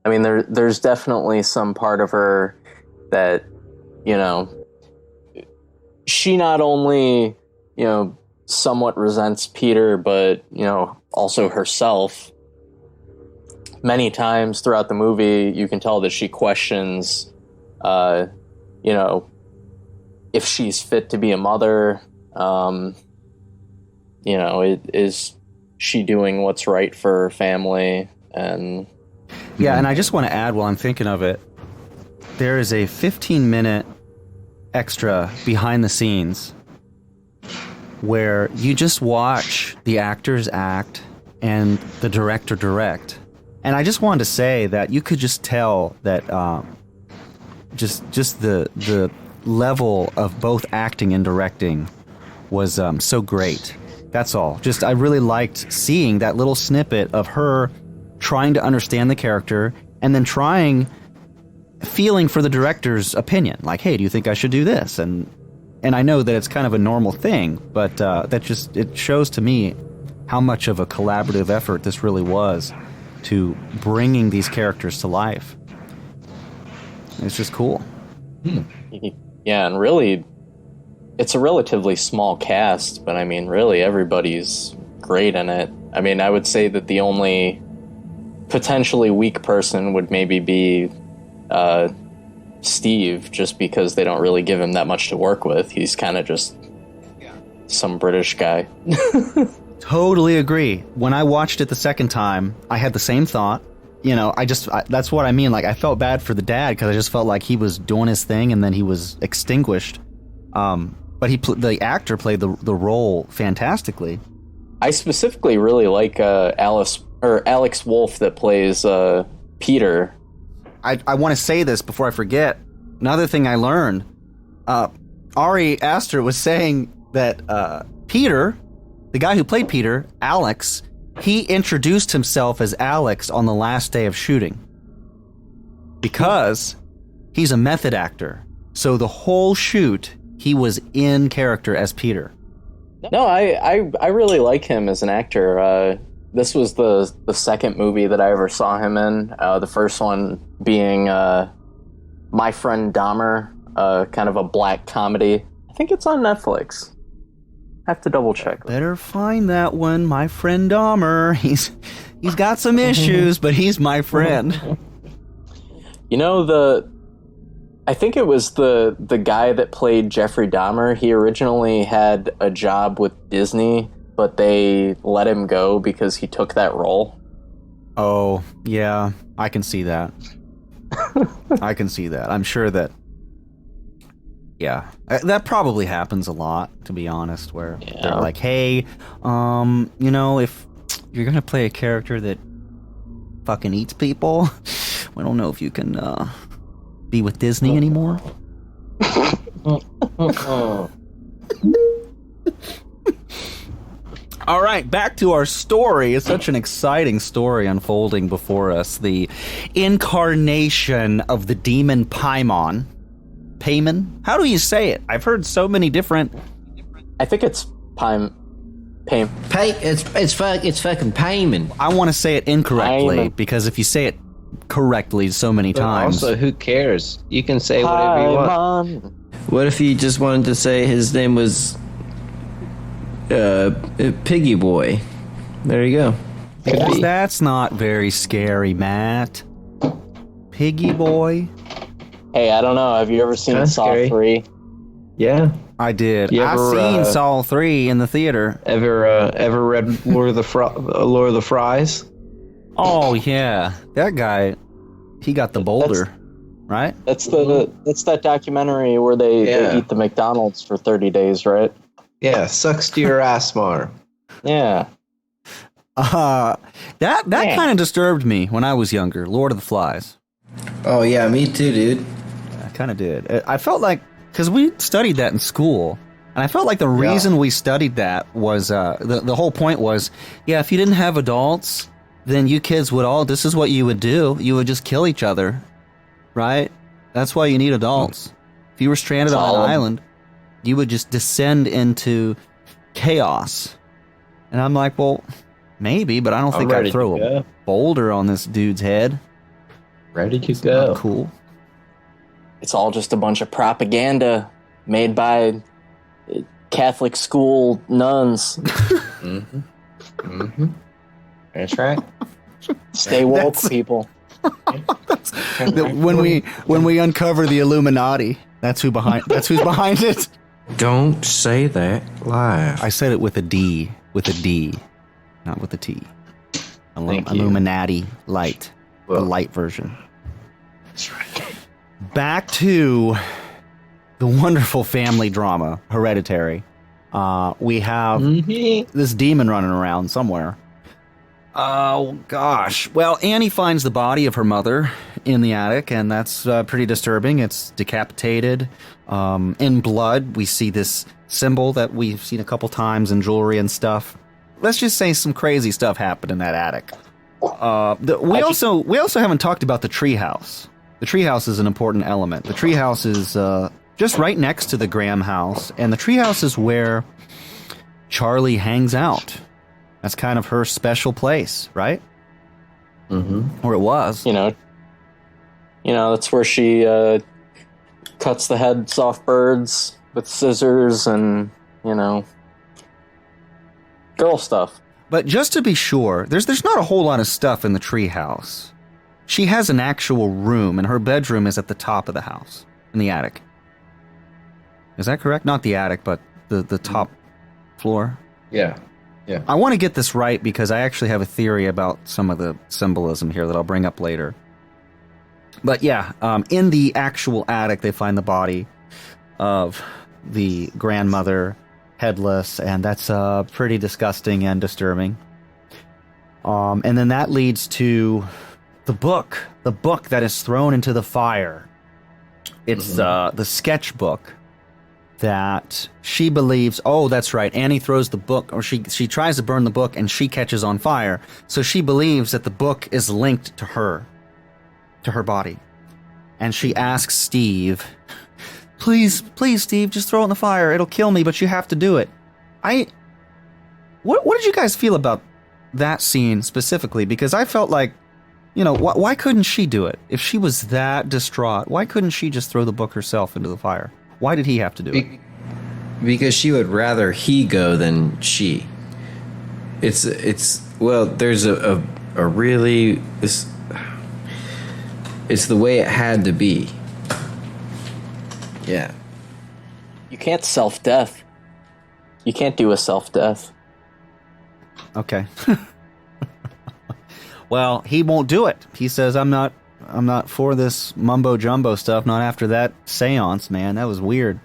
I mean, there's definitely some part of her that, you know, she not only, you know, somewhat resents Peter, but, you know, also herself. Many times throughout the movie, you can tell that she questions, you know, if she's fit to be a mother. You know, is she doing what's right for her family? And yeah, and I just want to add, while I'm thinking of it, there is a 15-minute extra behind the scenes where you just watch the actors act and the director direct. And I just wanted to say that you could just tell that just the level of both acting and directing was so great. That's all. Just, I really liked seeing that little snippet of her trying to understand the character and then feeling for the director's opinion. Like, hey, do you think I should do this? And I know that it's kind of a normal thing, but it shows to me how much of a collaborative effort this really was to bringing these characters to life. It's just cool. Yeah, and really, it's a relatively small cast, but I mean, really, everybody's great in it. I mean, I would say that the only potentially weak person would maybe be Steve, just because they don't really give him that much to work with. He's kind of just some British guy. Totally agree. When I watched it the second time, I had the same thought. You know, that's what I mean. Like, I felt bad for the dad because I just felt like he was doing his thing and then he was extinguished. But the actor played the role fantastically. I specifically really like Alex Wolff that plays Peter. I want to say this before I forget. Another thing I learned, Ari Aster was saying that Peter, the guy who played Peter, Alex, he introduced himself as Alex on the last day of shooting because he's a method actor. So the whole shoot, he was in character as Peter. No, I really like him as an actor. This was the second movie that I ever saw him in. The first one being My Friend Dahmer, kind of a black comedy. I think it's on Netflix. I have to double check. Better find that one, My Friend Dahmer. He's got some issues, but he's my friend. You know, I think it was the guy that played Jeffrey Dahmer. He originally had a job with Disney, but they let him go because he took that role. Oh, yeah, I can see that. I can see that. I'm sure that, yeah, that probably happens a lot, to be honest, where they're like, hey, you know, if you're going to play a character that fucking eats people, we don't know if you can be with Disney anymore. All right, back to our story. It's such an exciting story unfolding before us. The incarnation of the demon Paimon. Paimon? How do you say it? I've heard so many different... I think it's It's fucking Paimon. I want to say it incorrectly, Paimon. because if you say it correctly so many times... Also, who cares? You can say whatever you want. What if you just wanted to say his name was... Piggy Boy? There you go. That's not very scary, Matt. Piggy Boy? Hey, I don't know. Have you ever seen Kinda Saw scary. 3? Yeah. I did. You I've ever, seen Saw 3 in the theater. Ever read Lord of the Fries? Oh, yeah. That guy, he got the boulder, right? That's that documentary where they eat the McDonald's for 30 days, right? Yeah, sucks to your ass, Mar. Yeah. That kind of disturbed me when I was younger. Lord of the Flies. Oh, yeah, me too, dude. I kind of did. I felt like, because we studied that in school, and I felt like the reason we studied that was, the whole point was, yeah, if you didn't have adults, then you kids would this is what you would do. You would just kill each other, right? That's why you need adults. If you were stranded on an island, you would just descend into chaos. And I'm like, well, maybe, but I don't think I'd throw a boulder on this dude's head. Ready to go. Not cool. It's all just a bunch of propaganda made by Catholic school nuns. Mm-hmm. Mm-hmm. That's right. Stay woke, people. When we uncover the Illuminati, that's who's behind it. Don't say that live. I said it with a D, not with a T. Illuminati light, the light version. That's right. Back to the wonderful family drama, Hereditary. We have this demon running around somewhere. Oh, gosh. Well, Annie finds the body of her mother in the attic, and that's pretty disturbing. It's decapitated. In blood, we see this symbol that we've seen a couple times in jewelry and stuff. Let's just say some crazy stuff happened in that attic. We also haven't talked about the treehouse. The treehouse is an important element. The treehouse is just right next to the Graham house, and the treehouse is where Charlie hangs out. That's kind of her special place, right? Mm-hmm. Or it was. You know, that's where she cuts the heads off birds with scissors and, girl stuff. But just to be sure, there's not a whole lot of stuff in the treehouse. She has an actual room, and her bedroom is at the top of the house, in the attic. Is that correct? Not the attic, but the top floor? Yeah. Yeah. I want to get this right because I actually have a theory about some of the symbolism here that I'll bring up later. But yeah, in the actual attic, they find the body of the grandmother, headless, and that's pretty disgusting and disturbing. And then that leads to the book that is thrown into the fire. It's the sketchbook that she believes, oh, that's right, Annie throws the book, or she tries to burn the book and she catches on fire. So she believes that the book is linked to her body. And she asks Steve, please, Steve, just throw it in the fire. It'll kill me, but you have to do it. What did you guys feel about that scene specifically? Because I felt like, why couldn't she do it? If she was that distraught, why couldn't she just throw the book herself into the fire? Why did he have to do it? Because she would rather he go than she. There's a really... It's the way it had to be. Yeah. You can't self-death. You can't do a self-death. Okay. Well, he won't do it. He says, I'm not for this mumbo-jumbo stuff, not after that seance, man. That was weird.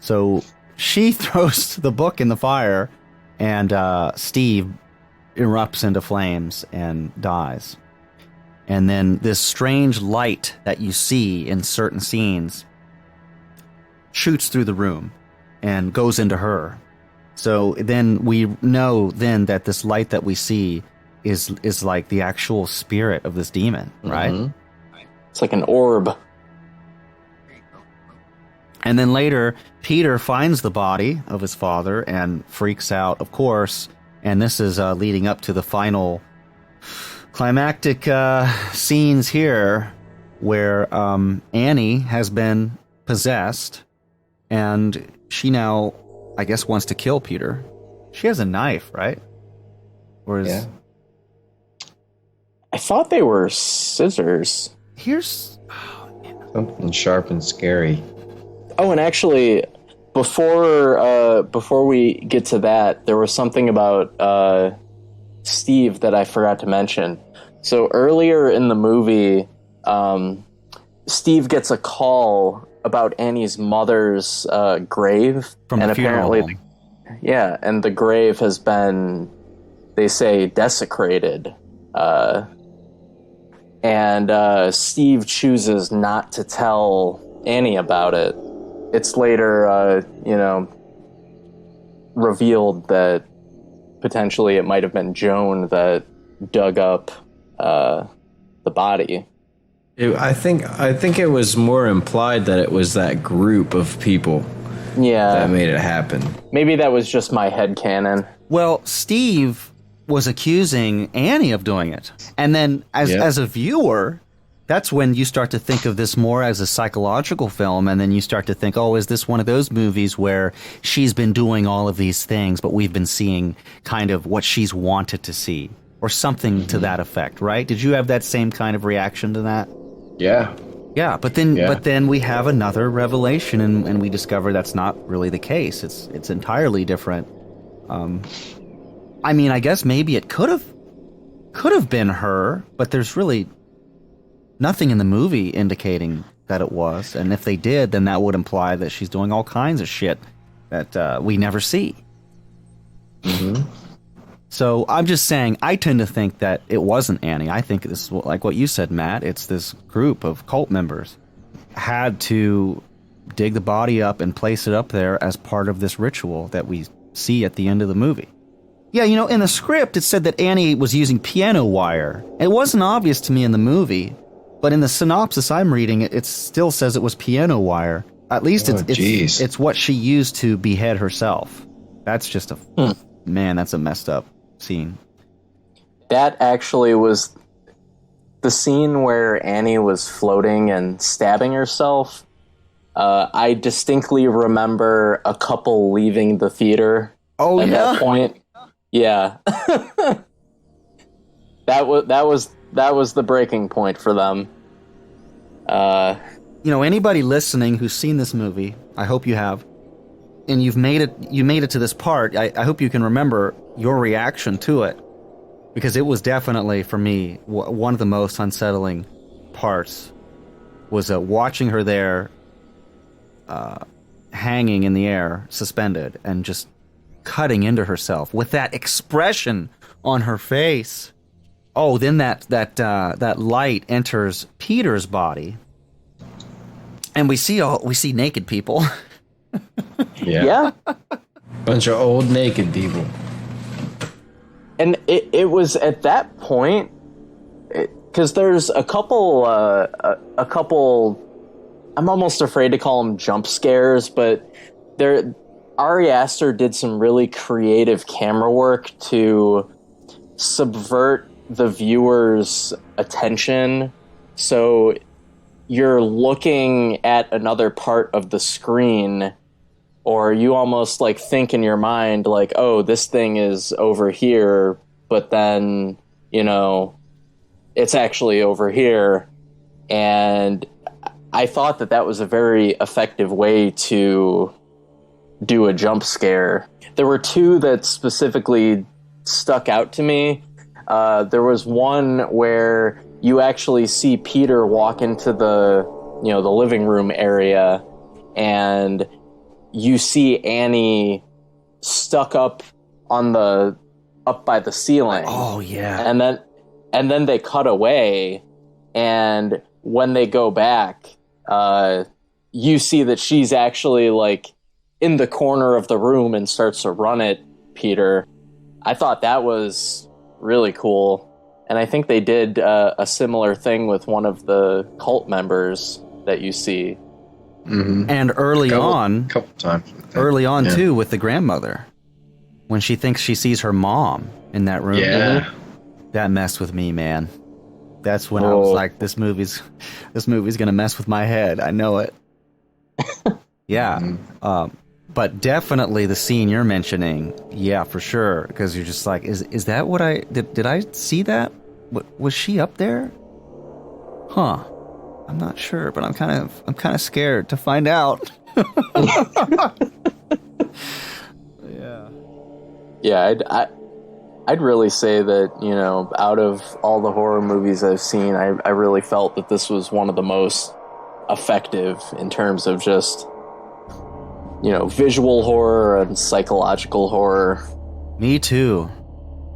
So she throws the book in the fire, and Steve erupts into flames and dies. And then this strange light that you see in certain scenes shoots through the room and goes into her. So then we know then that this light that we see is like the actual spirit of this demon, right? Mm-hmm. It's like an orb. And then later, Peter finds the body of his father and freaks out, of course. And this is leading up to the final climactic scenes here where Annie has been possessed and she now, I guess, wants to kill Peter. She has a knife, right? Or is... Yeah. I thought they were scissors. Here's... Something sharp and scary. Oh, and actually, before we get to that, there was something about Steve that I forgot to mention. So earlier in the movie, Steve gets a call about Annie's mother's grave. From and the funeral apparently, home. Yeah, and the grave has been, they say, desecrated. And Steve chooses not to tell Annie about it. It's later, revealed that potentially it might have been Joan that dug up the body. I think it was more implied that it was that group of people that made it happen. Maybe that was just my headcanon. Well, Steve was accusing Annie of doing it. And then as a viewer, that's when you start to think of this more as a psychological film, and then you start to think, oh, is this one of those movies where she's been doing all of these things, but we've been seeing kind of what she's wanted to see, or something to that effect, right? Did you have that same kind of reaction to that? Yeah. Yeah, but then we have another revelation, and we discover that's not really the case. It's entirely different. I mean, I guess maybe it could have been her, but there's really nothing in the movie indicating that it was. And if they did, then that would imply that she's doing all kinds of shit that we never see. Mm-hmm. So I'm just saying, I tend to think that it wasn't Annie. I think this is like what you said, Matt. It's this group of cult members had to dig the body up and place it up there as part of this ritual that we see at the end of the movie. Yeah, in the script, it said that Annie was using piano wire. It wasn't obvious to me in the movie, but in the synopsis I'm reading, it still says it was piano wire. At least it's what she used to behead herself. That's just man, that's a messed up scene. That actually was the scene where Annie was floating and stabbing herself. I distinctly remember a couple leaving the theater at that point. Yeah. that was the breaking point for them. Anybody listening who's seen this movie, I hope you have, and you made it to this part, I hope you can remember your reaction to it, because it was definitely, for me, one of the most unsettling parts was watching her there, hanging in the air, suspended, and just cutting into herself with that expression on her face. Oh, then that light enters Peter's body, and we see naked people. Yeah. Bunch of old naked people. And it was at that point, because there's a couple, I'm almost afraid to call them jump scares, but Ari Aster did some really creative camera work to subvert the viewer's attention. So you're looking at another part of the screen, or you almost like think in your mind like, oh, this thing is over here, but then, you know, it's actually over here. And I thought that was a very effective way to do a jump scare. There were two that specifically stuck out to me. There was one where you actually see Peter walk into the living room area, and you see Annie stuck up by the ceiling. Oh yeah. And then they cut away, and when they go back, you see that she's actually like in the corner of the room and starts to run at Peter. I thought that was really cool. And I think they did a similar thing with one of the cult members that you see. Mm-hmm. And early on times. Too, with the grandmother, when she thinks she sees her mom in that room. Yeah. That messed with me, man. That's when I was like, this movie's gonna mess with my head. I know it. Yeah. Mm-hmm. But definitely the scene you're mentioning, yeah, for sure. Because you're just like, is that what did I see that? Was she up there? Huh. I'm not sure, but I'm kind of scared to find out. Yeah. Yeah, I'd really say that, you know, out of all the horror movies I've seen, I really felt that this was one of the most effective in terms of just, you know, visual horror and psychological horror. Me too.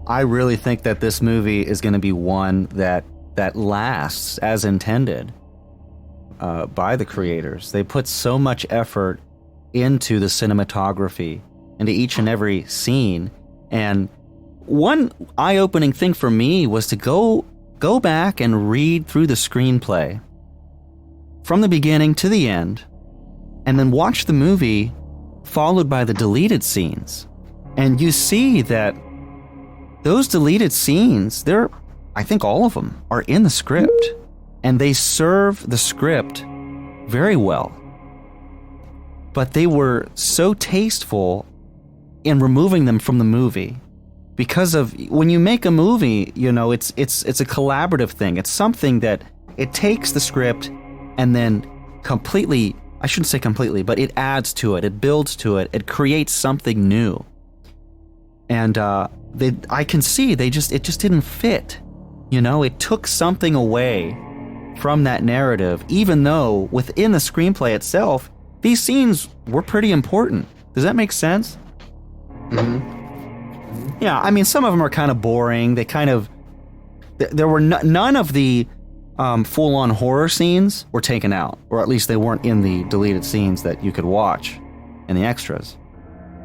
I really think that this movie is going to be one that lasts as intended by the creators. They put so much effort into the cinematography, into each and every scene. And one eye-opening thing for me was to go back and read through the screenplay from the beginning to the end, and then watch the movie followed by the deleted scenes. And you see that those deleted scenes, I think all of them are in the script, and they serve the script very well. But they were so tasteful in removing them from the movie, because of when you make a movie, you know, it's a collaborative thing. It's something that it takes the script and then completely, I shouldn't say completely, but it adds to it, it builds to it, it creates something new. And I can see it just didn't fit. You know, it took something away from that narrative, even though within the screenplay itself, these scenes were pretty important. Does that make sense? Mm-hmm. Yeah, I mean, some of them are kind of boring. They kind of... There were none of the full-on horror scenes were taken out, or at least they weren't in the deleted scenes that you could watch in the extras.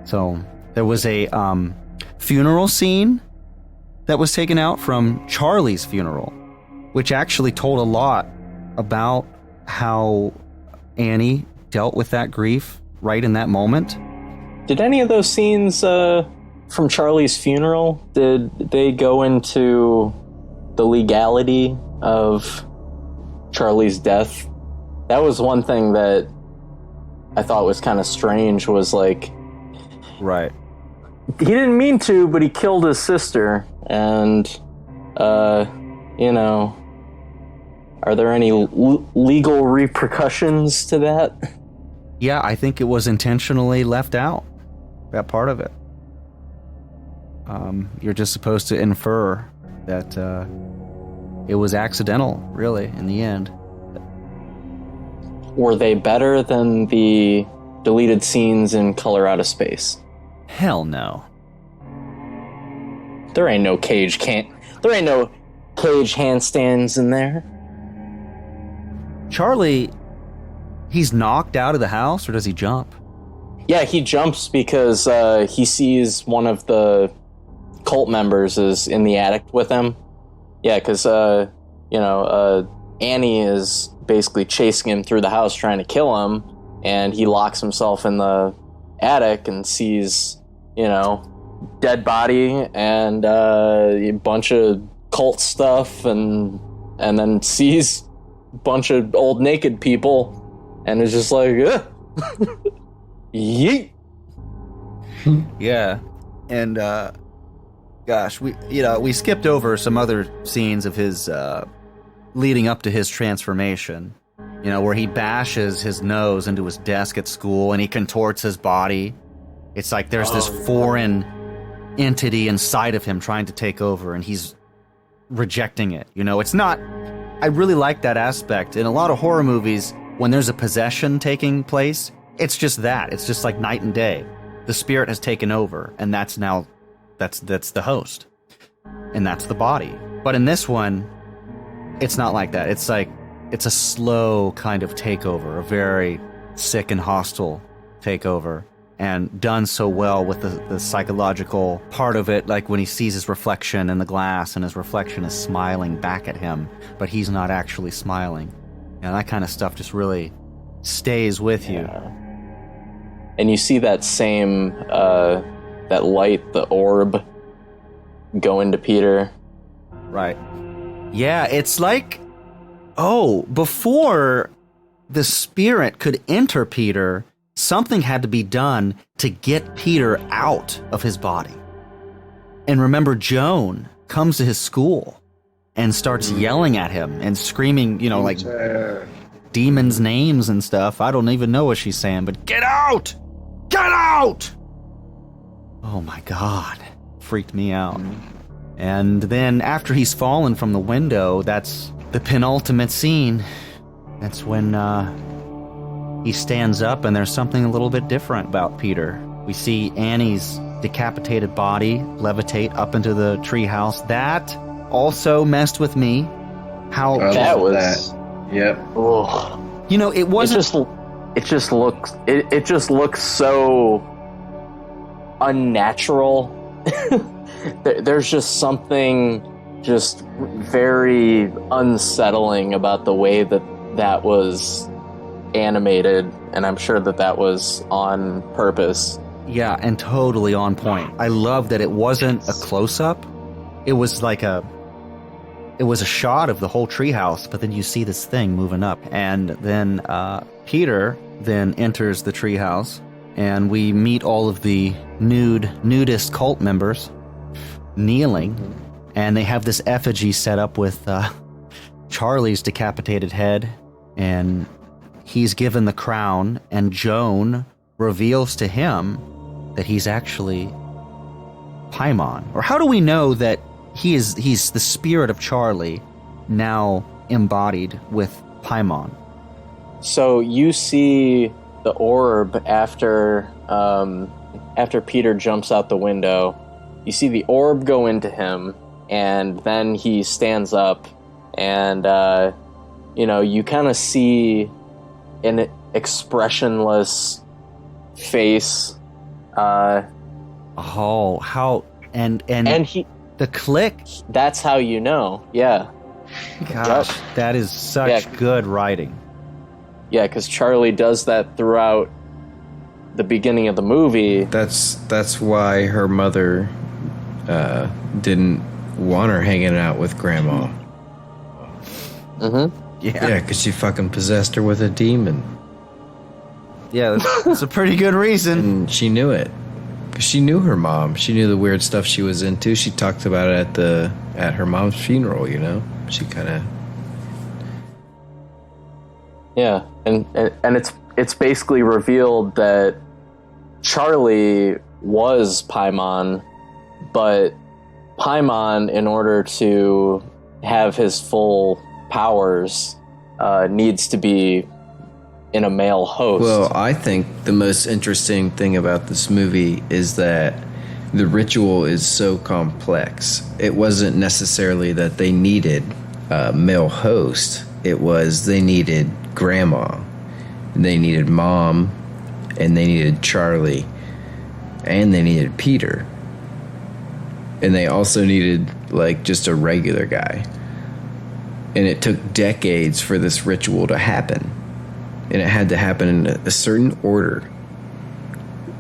So there was a funeral scene that was taken out from Charlie's funeral, which actually told a lot about how Annie dealt with that grief right in that moment. Did any of those scenes from Charlie's funeral, did they go into the legality of Charlie's death? That was one thing that I thought was kind of strange, was like... Right. He didn't mean to, but he killed his sister, and, you know, are there any legal repercussions to that? Yeah, I think it was intentionally left out. That part of it. You're just supposed to infer that it was accidental, really, in the end. Were they better than the deleted scenes in Color Out of Space? Hell no. There ain't no Cage handstands in there. Charlie, he's knocked out of the house, or does he jump? Yeah, he jumps because he sees one of the cult members is in the attic with him. Yeah, because Annie is basically chasing him through the house trying to kill him, and he locks himself in the attic and sees, dead body and a bunch of cult stuff, and then sees a bunch of old naked people, and is just like, yeet. Yeah, and gosh, we skipped over some other scenes of his leading up to his transformation. Where he bashes his nose into his desk at school and he contorts his body. It's like there's this foreign entity inside of him trying to take over, and he's rejecting it. It's not. I really like that aspect. In a lot of horror movies, when there's a possession taking place, it's just that. It's just like night and day. The spirit has taken over, and that's the host, and that's the body. But in this one, it's not like that. It's like it's a slow kind of takeover, a very sick and hostile takeover, and done so well with the psychological part of it, like when he sees his reflection in the glass and his reflection is smiling back at him, but he's not actually smiling. And that kind of stuff just really stays with you. And you see that same, that light, the orb, go into Peter. Right. Yeah, it's like, before the spirit could enter Peter, something had to be done to get Peter out of his body. And remember, Joan comes to his school and starts yelling at him and screaming, like demons' names and stuff. I don't even know what she's saying, but get out! Get out! Oh my God. Freaked me out. And then after he's fallen from the window, that's the penultimate scene. That's when he stands up, and there's something a little bit different about Peter. We see Annie's decapitated body levitate up into the treehouse. That also messed with me. How that was. Yep. Ugh. It wasn't. It just looks so unnatural. There's just something just very unsettling about the way that was animated, and I'm sure that was on purpose. Yeah, and totally on point. I love that it wasn't a close-up. It was like a shot of the whole treehouse, but then you see this thing moving up, and then Peter then enters the treehouse, and we meet all of the nudist cult members kneeling, and they have this effigy set up with Charlie's decapitated head, and he's given the crown, and Joan reveals to him that he's actually Paimon. Or how do we know that he's the spirit of Charlie now embodied with Paimon? So you see the orb after Peter jumps out the window. You see the orb go into him, and then he stands up, and you kind of see an expressionless face. And he the click. That's how you know. Yeah. Gosh, that is such good writing. Yeah, because Charlie does that throughout the beginning of the movie. That's why her mother didn't want her hanging out with Grandma. Mm-hmm. Yeah, because she fucking possessed her with a demon. Yeah, that's a pretty good reason. And she knew it. Because she knew her mom. She knew the weird stuff she was into. She talked about it at her mom's funeral, She kind of... Yeah, and it's basically revealed that Charlie was Paimon, but Paimon, in order to have his full powers, needs to be in a male host. Well, I think the most interesting thing about this movie is that the ritual is so complex. It wasn't necessarily that they needed a male host. It was they needed grandma, they needed mom, and they needed Charlie, and they needed Peter. And they also needed, like, just a regular guy. And it took decades for this ritual to happen. And it had to happen in a certain order.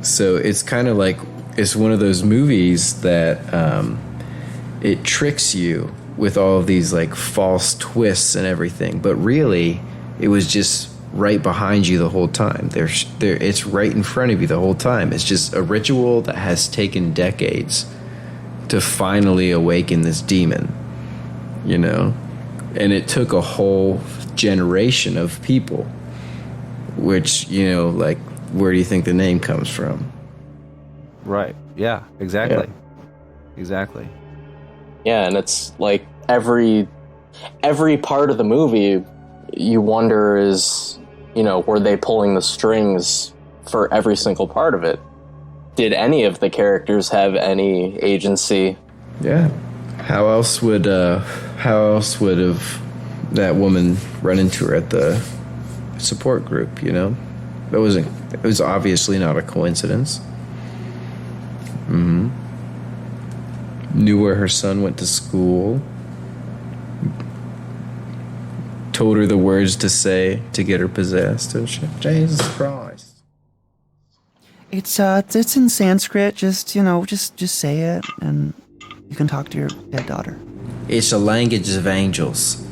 So it's kind of like, it's one of those movies that it tricks you with all of these, like, false twists and everything. But really, it was just right behind you the whole time. It's right in front of you the whole time. It's just a ritual that has taken decades to finally awaken this demon, you know? And it took a whole generation of people, which, you know, like, where do you think the name comes from? Right. Yeah, exactly. Exactly. Yeah, and it's like every part of the movie, you wonder is, you know, were they pulling the strings for every single part of it? Did any of the characters have any agency? Yeah. How else would have that woman run into her at the support group, you know? It was obviously not a coincidence. Mm-hmm. Knew where her son went to school. Told her the words to say to get her possessed and shit. Jesus Christ. It's in Sanskrit. Just say it, and you can talk to your dead daughter. It's a language of angels.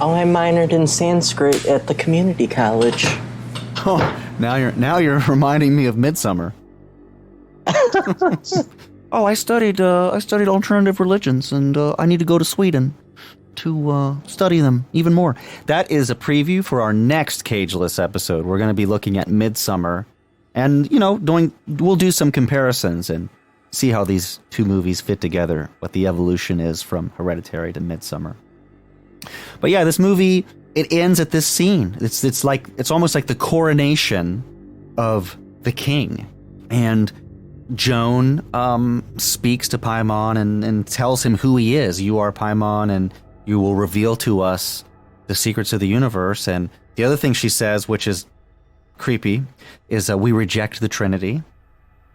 Oh, I minored in Sanskrit at the community college. Oh, now you're reminding me of Midsummer. Oh, I studied alternative religions, and I need to go to Sweden to study them even more. That is a preview for our next Cageless episode. We're going to be looking at Midsummer, and we'll do some comparisons and see how these two movies fit together, what the evolution is from Hereditary to Midsummer. But yeah, this movie, it ends at this scene. It's almost like the coronation of the king, and Joan speaks to Paimon and tells him who he is. You are Paimon, and you will reveal to us the secrets of the universe. And the other thing she says, which is creepy, is we reject the Trinity.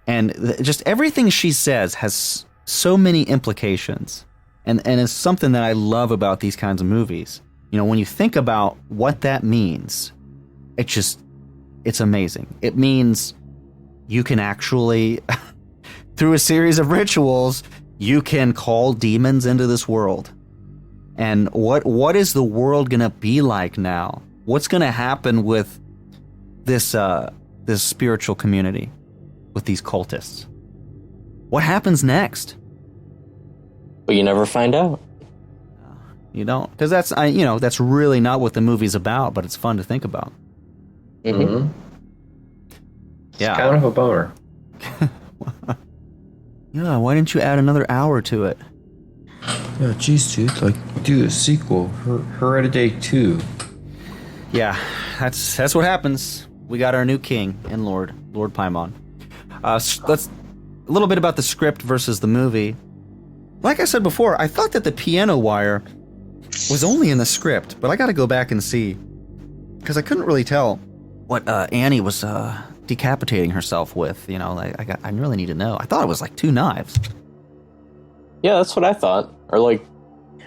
And just everything she says has so many implications. And it's something that I love about these kinds of movies. You know, when you think about what that means, it's amazing. It means you can actually, through a series of rituals, you can call demons into this world. And what is the world going to be like now? What's going to happen with this spiritual community, with these cultists? What happens next? But you never find out. You don't, because that's really not what the movie's about. But it's fun to think about. Mm-hmm. Yeah, it's kind of a bummer. Yeah, why didn't you add another hour to it? Yeah, geez, dude, like, do a sequel, Hereditary 2. Yeah, that's what happens. We got our new king and Lord Paimon. Let's a little bit about the script versus the movie. Like I said before, I thought that the piano wire was only in the script, but I got to go back and see, because I couldn't really tell what Annie was decapitating herself with. You know, I really need to know. I thought it was like 2 knives. Yeah, that's what I thought. Or like,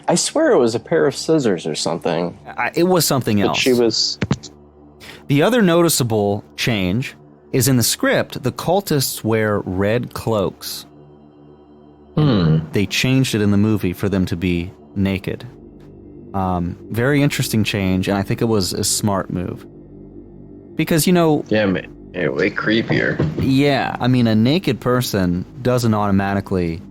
I swear it was a pair of scissors or something. It was something else. But she was... The other noticeable change is in the script, the cultists wear red cloaks. They changed it in the movie for them to be naked. Very interesting change, and I think it was a smart move. Because, Yeah, man. Yeah, way creepier. Yeah, I mean, a naked person doesn't automatically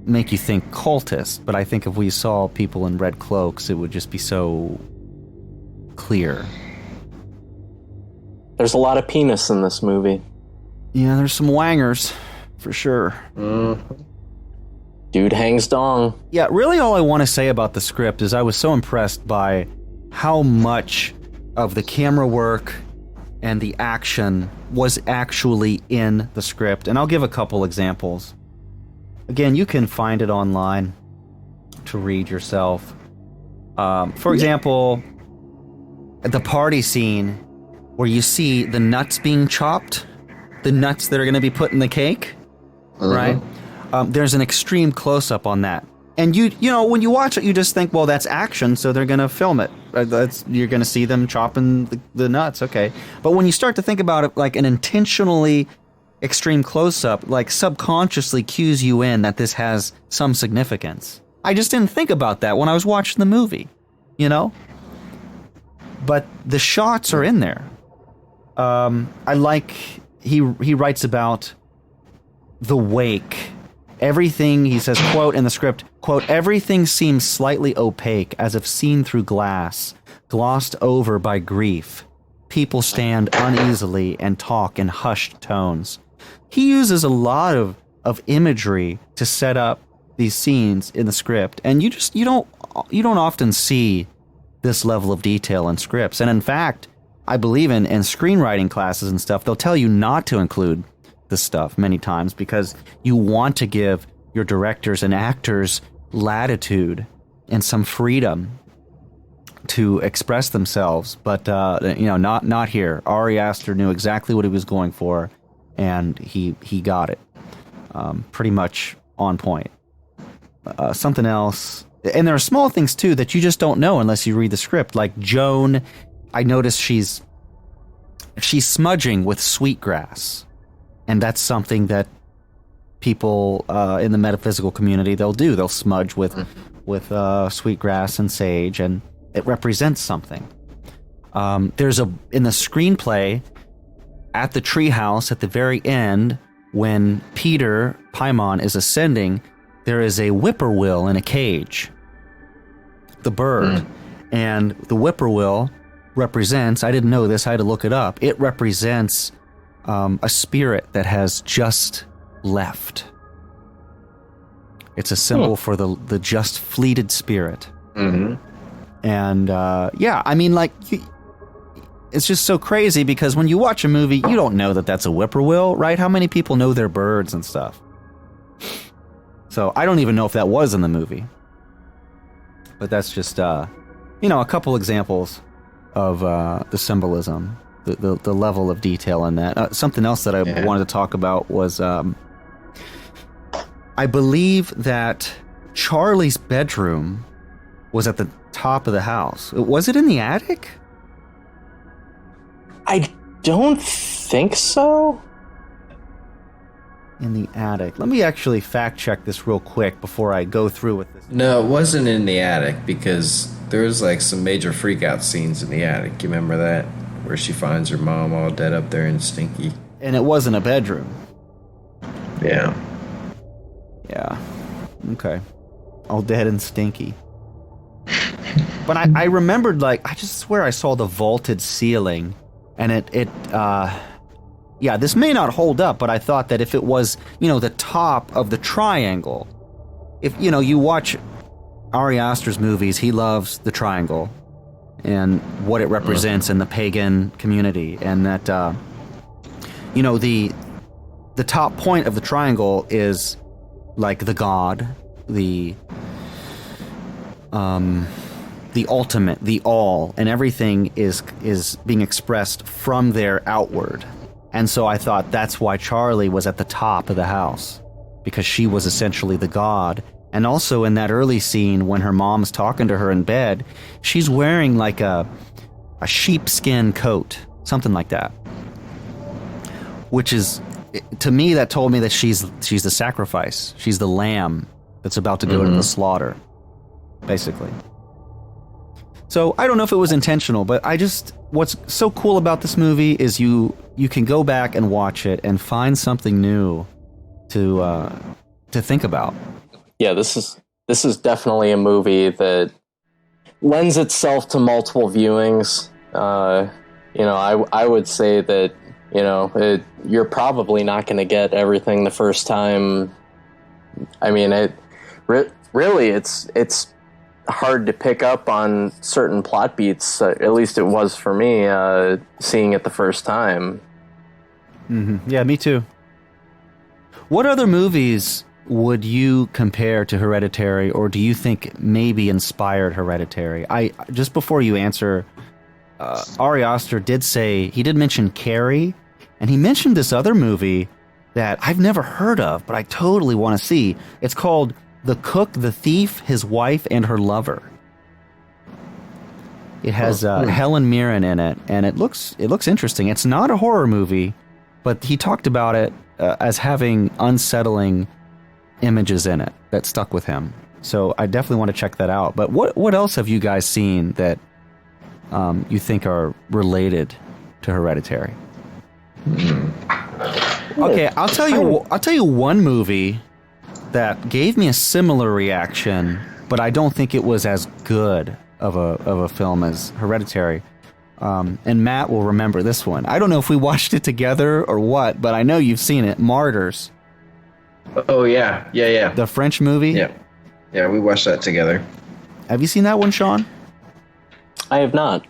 make you think cultist, but I think if we saw people in red cloaks, it would just be so clear. There's a lot of penis in this movie. Yeah, there's some wangers, for sure. Dude hangs dong. Yeah, really all I want to say about the script is I was so impressed by how much of the camera work and the action was actually in the script. And I'll give a couple examples. Again, you can find it online to read yourself. For example, at the party scene where you see the nuts being chopped, the nuts that are going to be put in the cake, right? There's an extreme close-up on that. And you know, when you watch it, you just think, well, that's action, so they're going to film it. You're going to see them chopping the nuts, okay. But when you start to think about it like an intentionally extreme close-up, like subconsciously cues you in that this has some significance. I just didn't think about that when I was watching the movie, you know? But the shots are in there. I like, he writes about the wake. Everything, he says, quote, in the script, quote, everything seems slightly opaque, as if seen through glass, glossed over by grief. People stand uneasily and talk in hushed tones. He uses a lot of imagery to set up these scenes in the script, and you don't often see this level of detail in scripts. And in fact, I believe in screenwriting classes and stuff, they'll tell you not to include this stuff many times because you want to give your directors and actors latitude and some freedom to express themselves. But not here. Ari Aster knew exactly what he was going for, and he got it pretty much on point. Something else, and there are small things too that you just don't know unless you read the script. Like Joan, I noticed she's smudging with sweetgrass. And that's something that people in the metaphysical community, they'll do. They'll smudge with sweetgrass and sage, and it represents something. In the screenplay, at the treehouse at the very end, when Peter Paimon is ascending, there is a whippoorwill in a cage. The bird. And the whippoorwill represents, I didn't know this, I had to look it up, it represents a spirit that has just left. It's a symbol for the just fleeted spirit. And I mean, like, it's just so crazy because when you watch a movie, you don't know that that's a whippoorwill, right? How many people know their birds and stuff? So I don't even know if that was in the movie. But that's just, a couple examples of the symbolism. The level of detail in that. Something else that I wanted to talk about was, I believe that Charlie's bedroom was at the top of the house. Was it in the attic? I don't think so. In the attic. Let me actually fact check this real quick before I go through with this. No, it wasn't in the attic because there was like some major freakout scenes in the attic. You remember that? Where she finds her mom all dead up there and stinky. And it wasn't a bedroom. Yeah. Yeah. Okay. All dead and stinky. But I remembered, like, I just swear I saw the vaulted ceiling. And this may not hold up, but I thought that if it was, the top of the triangle, if, you watch Ari Aster's movies, he loves the triangle and what it represents in the pagan community, and that the top point of the triangle is like the god, the ultimate, the all, and everything is being expressed from there outward. And so I thought that's why Charlie was at the top of the house, because she was essentially the god. And also in that early scene when her mom's talking to her in bed, she's wearing like a sheepskin coat, something like that. Which is, to me, that told me that she's the sacrifice. She's the lamb that's about to go to the slaughter, basically. So I don't know if it was intentional, but what's so cool about this movie is you can go back and watch it and find something new to think about. Yeah, this is definitely a movie that lends itself to multiple viewings. I would say that, you're probably not going to get everything the first time. I mean, really, it's hard to pick up on certain plot beats. At least it was for me, seeing it the first time. Mm-hmm. Yeah, me too. What other movies would you compare to Hereditary, or do you think maybe inspired Hereditary? Just before you answer, Ari Aster did mention Carrie, and he mentioned this other movie that I've never heard of, but I totally want to see. It's called The Cook, the Thief, His Wife, and Her Lover. It has Helen Mirren in it, and it looks interesting. It's not a horror movie, but he talked about it as having unsettling images in it that stuck with him. So I definitely want to check that out. But what else have you guys seen that you think are related to Hereditary? Okay, I'll tell you one movie that gave me a similar reaction, but I don't think it was as good of a film as Hereditary. And Matt will remember this one. I don't know if we watched it together or what, but I know you've seen it. Martyrs. Oh, yeah. The French movie? Yeah, we watched that together. Have you seen that one, Sean? I have not.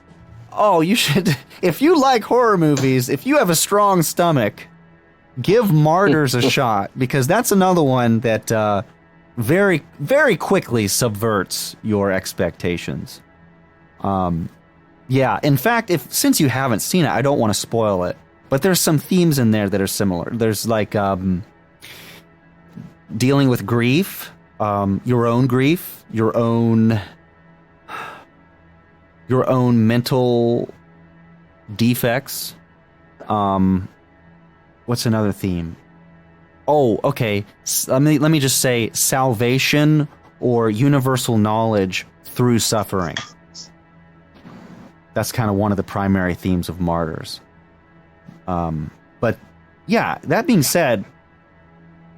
Oh, you should. If you like horror movies, if you have a strong stomach, give Martyrs a shot, because that's another one that very, very quickly subverts your expectations. Yeah, in fact, since you haven't seen it, I don't want to spoil it, but there's some themes in there that are similar. There's like dealing with grief, your own grief, your own mental defects. What's another theme? Oh, okay. Let me just say salvation or universal knowledge through suffering. That's kind of one of the primary themes of Martyrs. But yeah, that being said,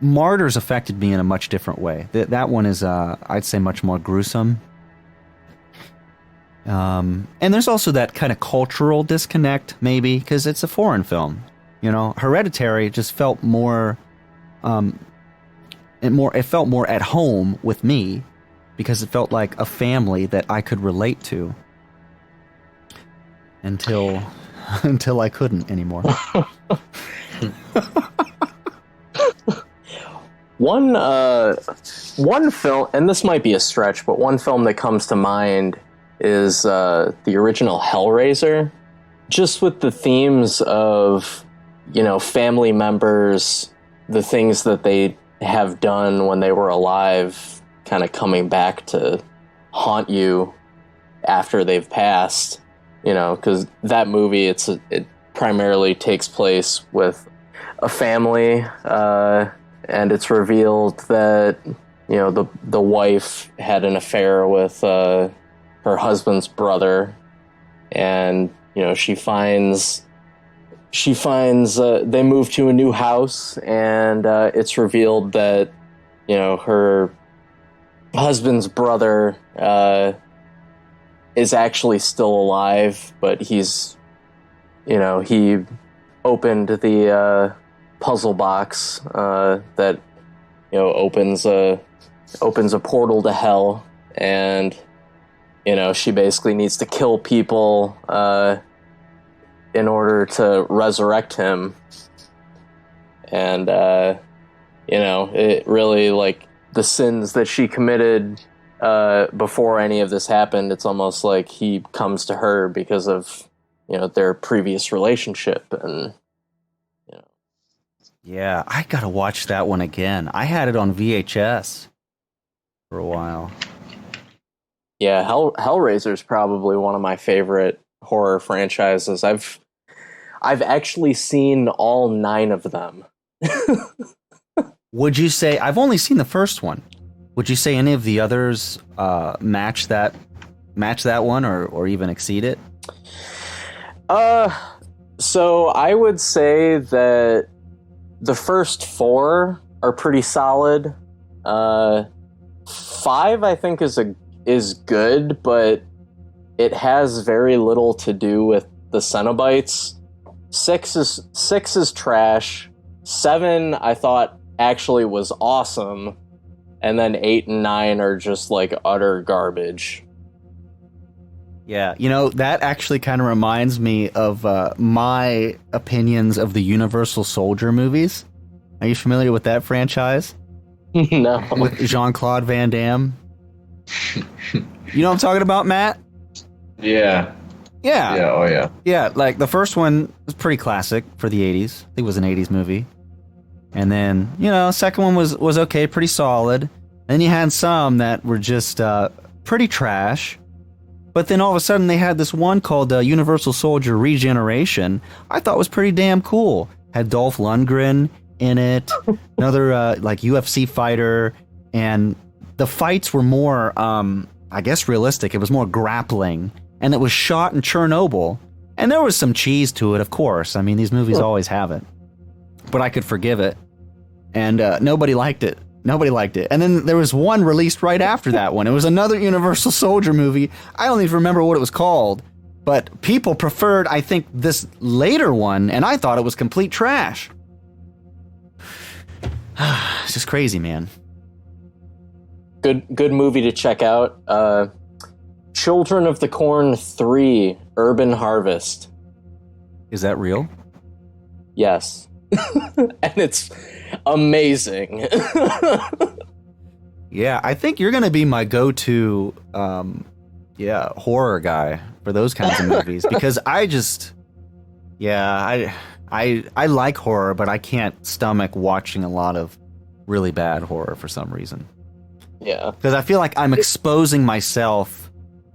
Martyrs affected me in a much different way. That one is, I'd say, much more gruesome. And there's also that kind of cultural disconnect, maybe, because it's a foreign film. Hereditary just felt more, it felt more at home with me, because it felt like a family that I could relate to. Until I couldn't anymore. One film, and this might be a stretch, but one film that comes to mind is the original Hellraiser. Just with the themes of, family members, the things that they have done when they were alive, kind of coming back to haunt you after they've passed. Because that movie, it primarily takes place with a family, and it's revealed that, the wife had an affair with her husband's brother, and, she finds they move to a new house, and it's revealed that, her husband's brother is actually still alive, but he's, he opened the puzzle box that, opens a portal to hell, and, she basically needs to kill people in order to resurrect him. And, it really, like, the sins that she committed before any of this happened, it's almost like he comes to her because of, their previous relationship. And, Yeah, I gotta watch that one again. I had it on VHS for a while. Yeah, Hellraiser is probably one of my favorite horror franchises. I've actually seen all 9 of them. Would you say, I've only seen the first one, would you say any of the others match that one or even exceed it? So I would say that the first 4 are pretty solid. 5, I think, is good, but it has very little to do with the Cenobites. 6 is trash. 7 I thought actually was awesome, and then 8 and 9 are just like utter garbage. Yeah, that actually kind of reminds me of my opinions of the Universal Soldier movies. Are you familiar with that franchise? No. With Jean-Claude Van Damme? You know what I'm talking about, Matt? Yeah. Yeah. Yeah, oh yeah. Yeah, like the first one was pretty classic for the 80s. I think it was an 80s movie. And then, second one was okay, pretty solid. Then you had some that were just pretty trash. But then all of a sudden they had this one called Universal Soldier Regeneration. I thought was pretty damn cool. Had Dolph Lundgren in it, another like UFC fighter, and the fights were more, I guess, realistic. It was more grappling, and it was shot in Chernobyl. And there was some cheese to it, of course. I mean, these movies always have it. But I could forgive it. And nobody liked it. Nobody liked it. And then there was one released right after that one. It was another Universal Soldier movie. I don't even remember what it was called. But people preferred, I think, this later one, and I thought it was complete trash. It's just crazy, man. Good movie to check out. Children of the Corn 3, Urban Harvest. Is that real? Yes. And it's amazing. Yeah, I think you're going to be my go-to horror guy for those kinds of movies. Because I like horror, but I can't stomach watching a lot of really bad horror for some reason. Yeah. Because I feel like I'm exposing myself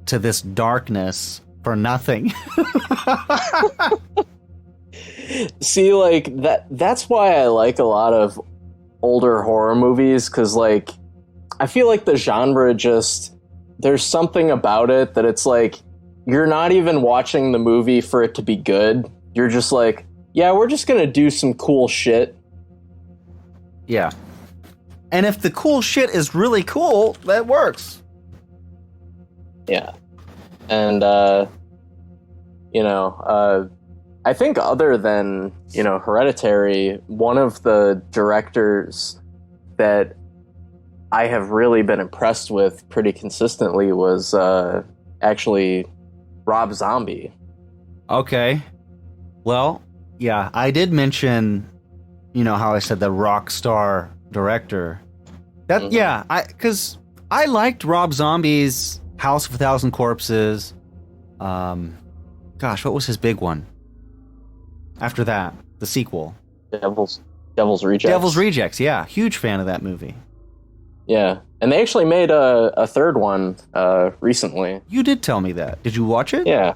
to this darkness for nothing. See, like, that's why I like a lot of older horror movies, because, like, I feel like the genre just, there's something about it that it's like, you're not even watching the movie for it to be good. You're just like, yeah, we're just gonna do some cool shit. Yeah. And if the cool shit is really cool, that works. Yeah. And, I think other than, Hereditary, one of the directors that I have really been impressed with pretty consistently was actually Rob Zombie. Okay. Well, yeah, I did mention, how I said the rock star director. That, yeah, because I liked Rob Zombie's House of a Thousand Corpses. Gosh, what was his big one? After that, the sequel. Devil's Rejects. Devil's Rejects, yeah. Huge fan of that movie. Yeah, and they actually made a third one recently. You did tell me that. Did you watch it? Yeah,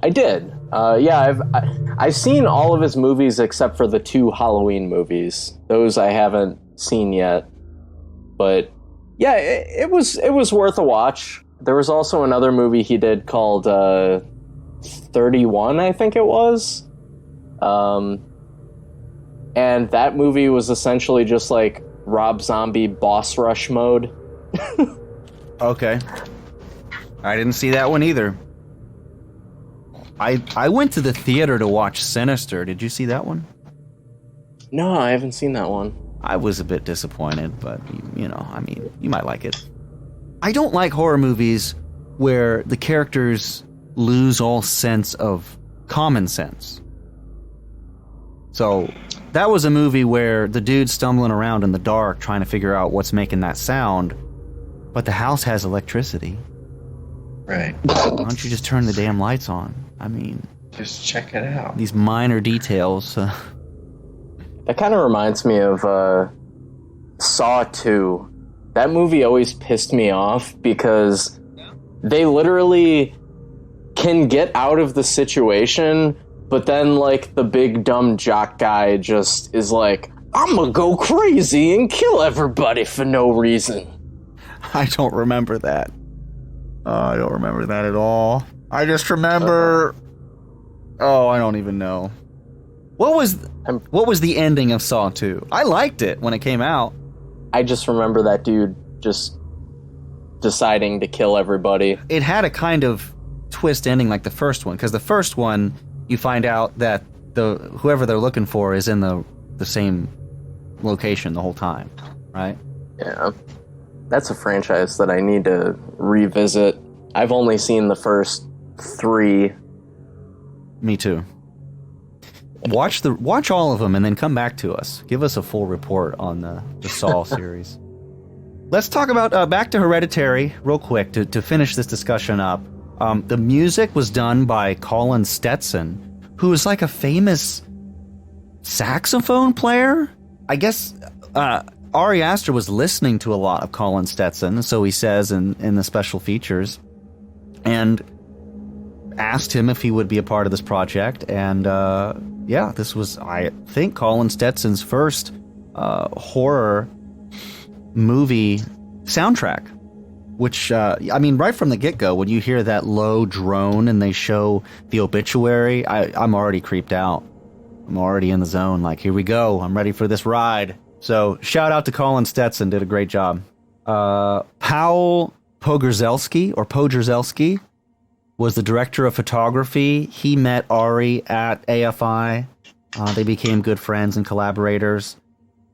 I did. I've seen all of his movies except for the 2 Halloween movies. Those I haven't seen yet. But yeah, it was worth a watch. There was also another movie he did called 31, I think it was. And that movie was essentially just like Rob Zombie boss rush mode. Okay. I didn't see that one either. I went to the theater to watch Sinister. Did you see that one? No, I haven't seen that one. I was a bit disappointed, but, you might like it. I don't like horror movies where the characters lose all sense of common sense. So, that was a movie where the dude's stumbling around in the dark trying to figure out what's making that sound, but the house has electricity. Right. Why don't you just turn the damn lights on? I mean... Just check it out. These minor details. That kind of reminds me of Saw 2. That movie always pissed me off because they literally can get out of the situation, but then, like, the big dumb jock guy just is like, I'm gonna go crazy and kill everybody for no reason. I don't remember that. I don't remember that at all. I just remember... I don't even know. What was the ending of Saw 2? I liked it when it came out. I just remember that dude just deciding to kill everybody. It had a kind of twist ending like the first one, because the first one you find out that whoever they're looking for is in the same location the whole time, right? Yeah. That's a franchise that I need to revisit. I've only seen the first 3. Me too. Watch all of them and then come back to us. Give us a full report on the Saw series. Let's talk about back to Hereditary real quick to finish this discussion up. The music was done by Colin Stetson, who is like a famous saxophone player. I guess Ari Aster was listening to a lot of Colin Stetson, so he says in the special features, and asked him if he would be a part of this project. And yeah, this was, I think, Colin Stetson's first horror movie soundtrack, which, I mean, right from the get-go, when you hear that low drone and they show the obituary, I'm already creeped out. I'm already in the zone, like, here we go, I'm ready for this ride. So, shout out to Colin Stetson, did a great job. Paul Pogorzelski was the director of photography. He met Ari at AFI. They became good friends and collaborators.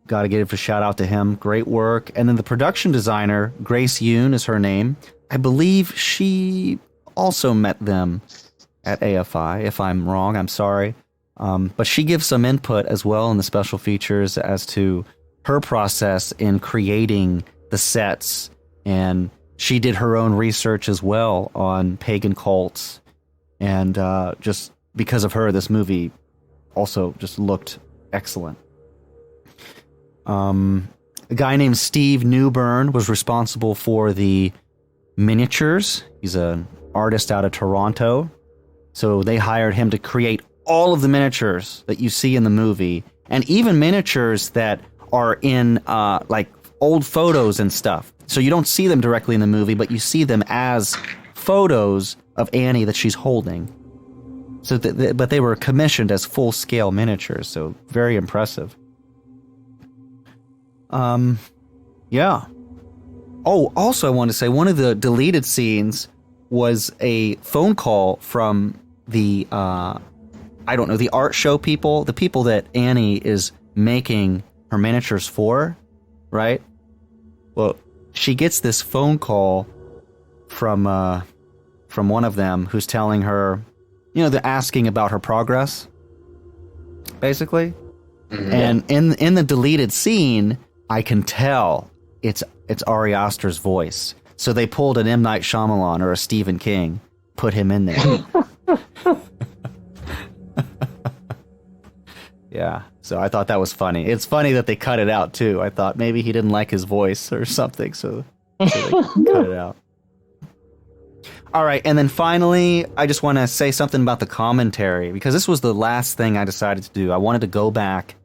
Got to give a shout out to him. Great work. And then the production designer, Grace Yoon is her name. I believe she also met them at AFI. If I'm wrong, I'm sorry. But she gives some input as well in the special features as to her process in creating the sets. And she did her own research as well on pagan cults. And just because of her, this movie also just looked excellent. A guy named Steve Newburn was responsible for the miniatures. He's an artist out of Toronto. So they hired him to create all of the miniatures that you see in the movie, and even miniatures that are in like old photos and stuff. So you don't see them directly in the movie, but you see them as photos of Annie that she's holding. So, but they were commissioned as full-scale miniatures, so very impressive. Yeah. Oh, also I want to say one of the deleted scenes was a phone call from the, I don't know, the art show people, the people that Annie is making her miniatures for, right? Well, she gets this phone call from one of them who's telling her, you know, they're asking about her progress, basically. Mm-hmm. And in the deleted scene, I can tell it's Ari Aster's voice. So they pulled an M. Night Shyamalan or a Stephen King, put him in there. Yeah, so I thought that was funny. It's funny that they cut it out, too. I thought maybe he didn't like his voice or something, so they cut it out. All right, and then finally, I just want to say something about the commentary, because this was the last thing I decided to do. I wanted to go back,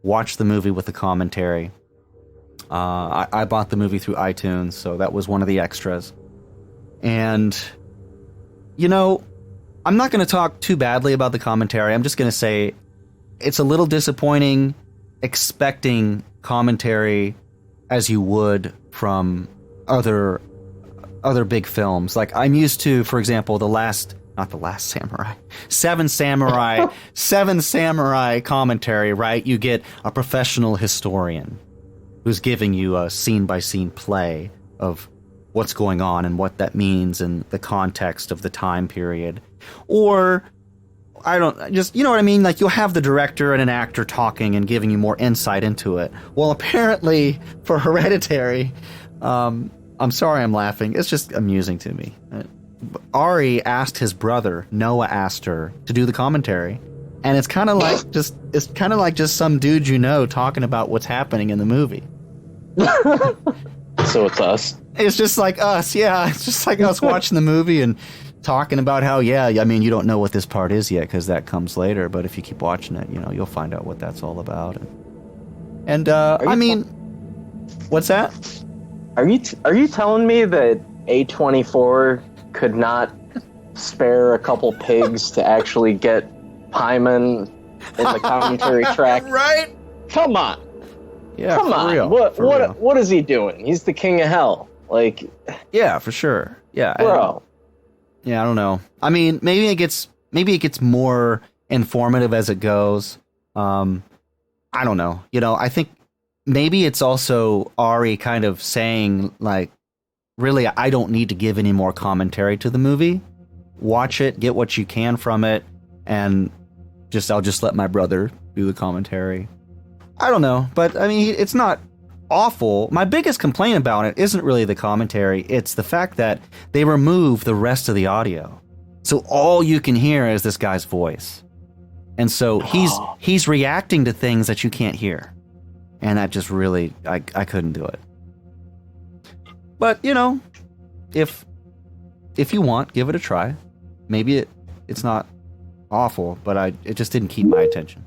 watch the movie with the commentary. I bought the movie through iTunes, so that was one of the extras. And, you know, I'm not going to talk too badly about the commentary. I'm just going to say it's a little disappointing expecting commentary as you would from other big films. Like, I'm used to, for example, Seven Samurai commentary, right? You get a professional historian who's giving you a scene-by-scene play of what's going on and what that means and the context of the time period. Or, you know what I mean? Like, you'll have the director and an actor talking and giving you more insight into it. Well, apparently, for Hereditary, I'm sorry I'm laughing, it's just amusing to me. Ari asked his brother, Noah Aster, to do the commentary. And it's kind of like just some dude you know talking about what's happening in the movie. So it's us. It's just like us, yeah. It's just like us watching the movie and talking about how, yeah, I mean, you don't know what this part is yet because that comes later, but if you keep watching it, you know, you'll find out what that's all about. And I mean, what's that? Are you telling me that A24 could not spare a couple pigs to actually get Pyman in the commentary track? Right? Come on. Yeah, come on. real, what is he doing? He's the king of hell. Like, yeah, for sure. Yeah, bro. Yeah, I don't know. I mean, maybe it gets more informative as it goes. I don't know. I think maybe it's also Ari kind of saying, like, really, I don't need to give any more commentary to the movie. Watch it, get what you can from it, and I'll just let my brother do the commentary. I don't know, but I mean, it's not awful. My biggest complaint about it isn't really the commentary, it's the fact that they remove the rest of the audio. So all you can hear is this guy's voice. And so he's reacting to things that you can't hear. And that just really, I couldn't do it. But, if you want, give it a try. Maybe it's not awful, but it just didn't keep my attention.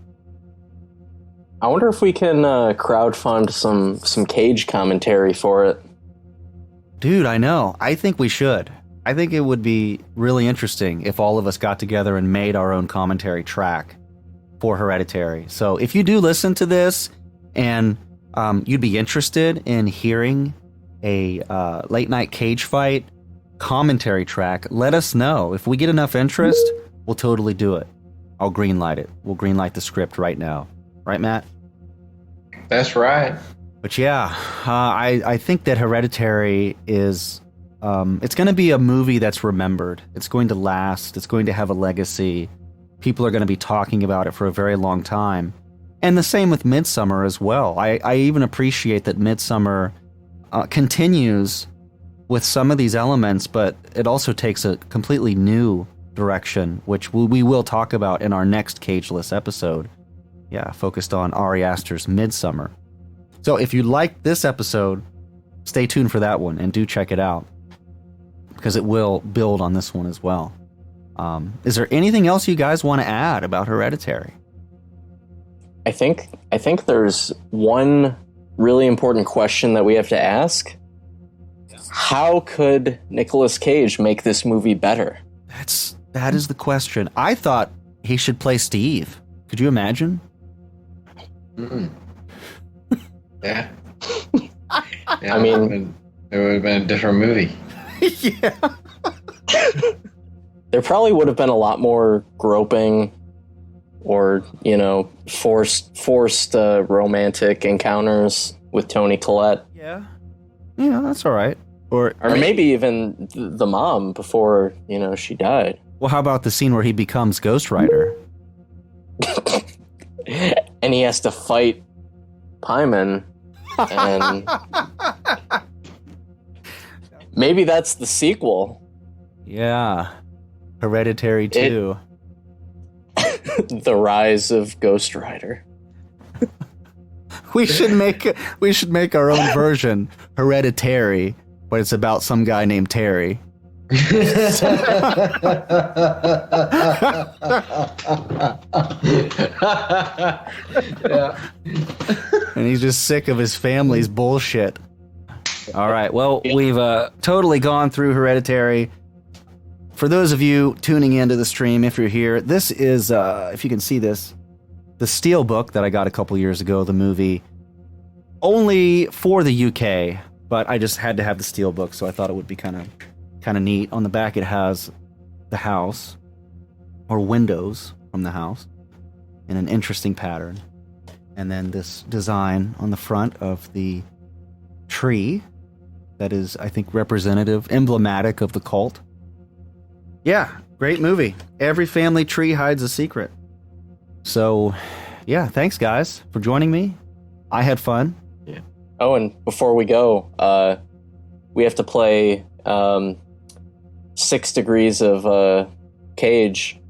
I wonder if we can crowdfund some Cage commentary for it. Dude, I know. I think we should. I think it would be really interesting if all of us got together and made our own commentary track for Hereditary. So if you do listen to this and you'd be interested in hearing a late night cage fight commentary track, let us know. If we get enough interest, we'll totally do it. I'll greenlight it. We'll greenlight the script right now. Right, Matt? That's right. But yeah, I think that Hereditary is... it's going to be a movie that's remembered. It's going to last. It's going to have a legacy. People are going to be talking about it for a very long time. And the same with Midsommar as well. I even appreciate that Midsommar continues with some of these elements, but it also takes a completely new direction, which we will talk about in our next Cageless episode. Yeah, focused on Ari Aster's Midsommar. So if you like this episode, stay tuned for that one and do check it out, because it will build on this one as well. Is there anything else you guys want to add about Hereditary? I think there's one really important question that we have to ask. How could Nicolas Cage make this movie better? That is the question. I thought he should play Steve. Could you imagine? Yeah. I mean, it would have been a different movie. Yeah. There probably would have been a lot more groping or, forced romantic encounters with Toni Collette. Yeah. Yeah, that's all right. Or maybe even the mom before, she died. Well, how about the scene where he becomes Ghost Rider? And he has to fight Pyman. And maybe that's the sequel. Yeah. Hereditary 2. The Rise of Ghost Rider. We should make our own version, Hereditary, but it's about some guy named Terry. Yeah. And he's just sick of his family's bullshit. All right, well, we've totally gone through Hereditary. For those of you tuning into the stream, if you're here, this is, if you can see this, the Steelbook that I got a couple years ago, the movie, only for the UK, but I just had to have the Steelbook, so I thought it would be kind of neat. On the back, it has the house, or windows from the house, in an interesting pattern. And then this design on the front of the tree that is, I think, representative, emblematic of the cult. Yeah, great movie. Every family tree hides a secret. So, yeah, thanks, guys, for joining me. I had fun. Yeah. Oh, and before we go, we have to play 6 Degrees of Cage.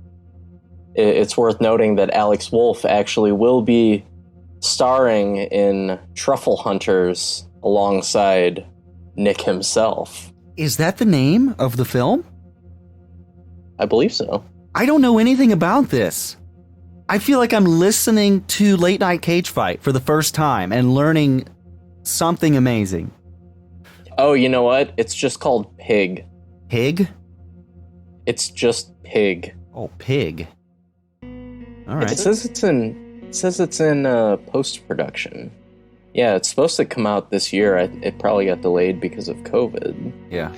It's worth noting that Alex Wolff actually will be starring in Truffle Hunters alongside Nick himself. Is that the name of the film? I believe so. I don't know anything about this. I feel like I'm listening to Late Night Cage Fight for the first time and learning something amazing. Oh, you know what? It's just called Pig. Pig? It's just Pig. Oh, Pig. All right. It says it's in post-production. Yeah, it's supposed to come out this year. It probably got delayed because of COVID. Yeah.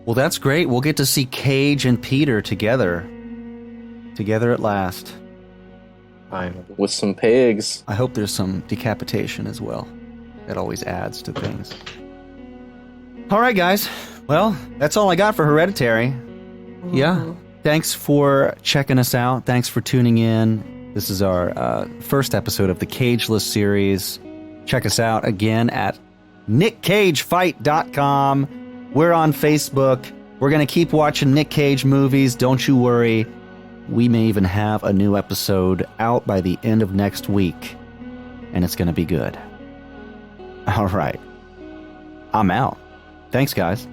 Well, that's great. We'll get to see Cage and Peter together at last. Finally. With some pigs. I hope there's some decapitation as well. That always adds to things. All right, guys. Well, that's all I got for Hereditary. Yeah. Thanks for checking us out. Thanks for tuning in. This is our first episode of the Cageless series. Check us out again at nickcagefight.com. We're on Facebook. We're going to keep watching Nick Cage movies. Don't you worry. We may even have a new episode out by the end of next week. And it's going to be good. All right. I'm out. Thanks, guys.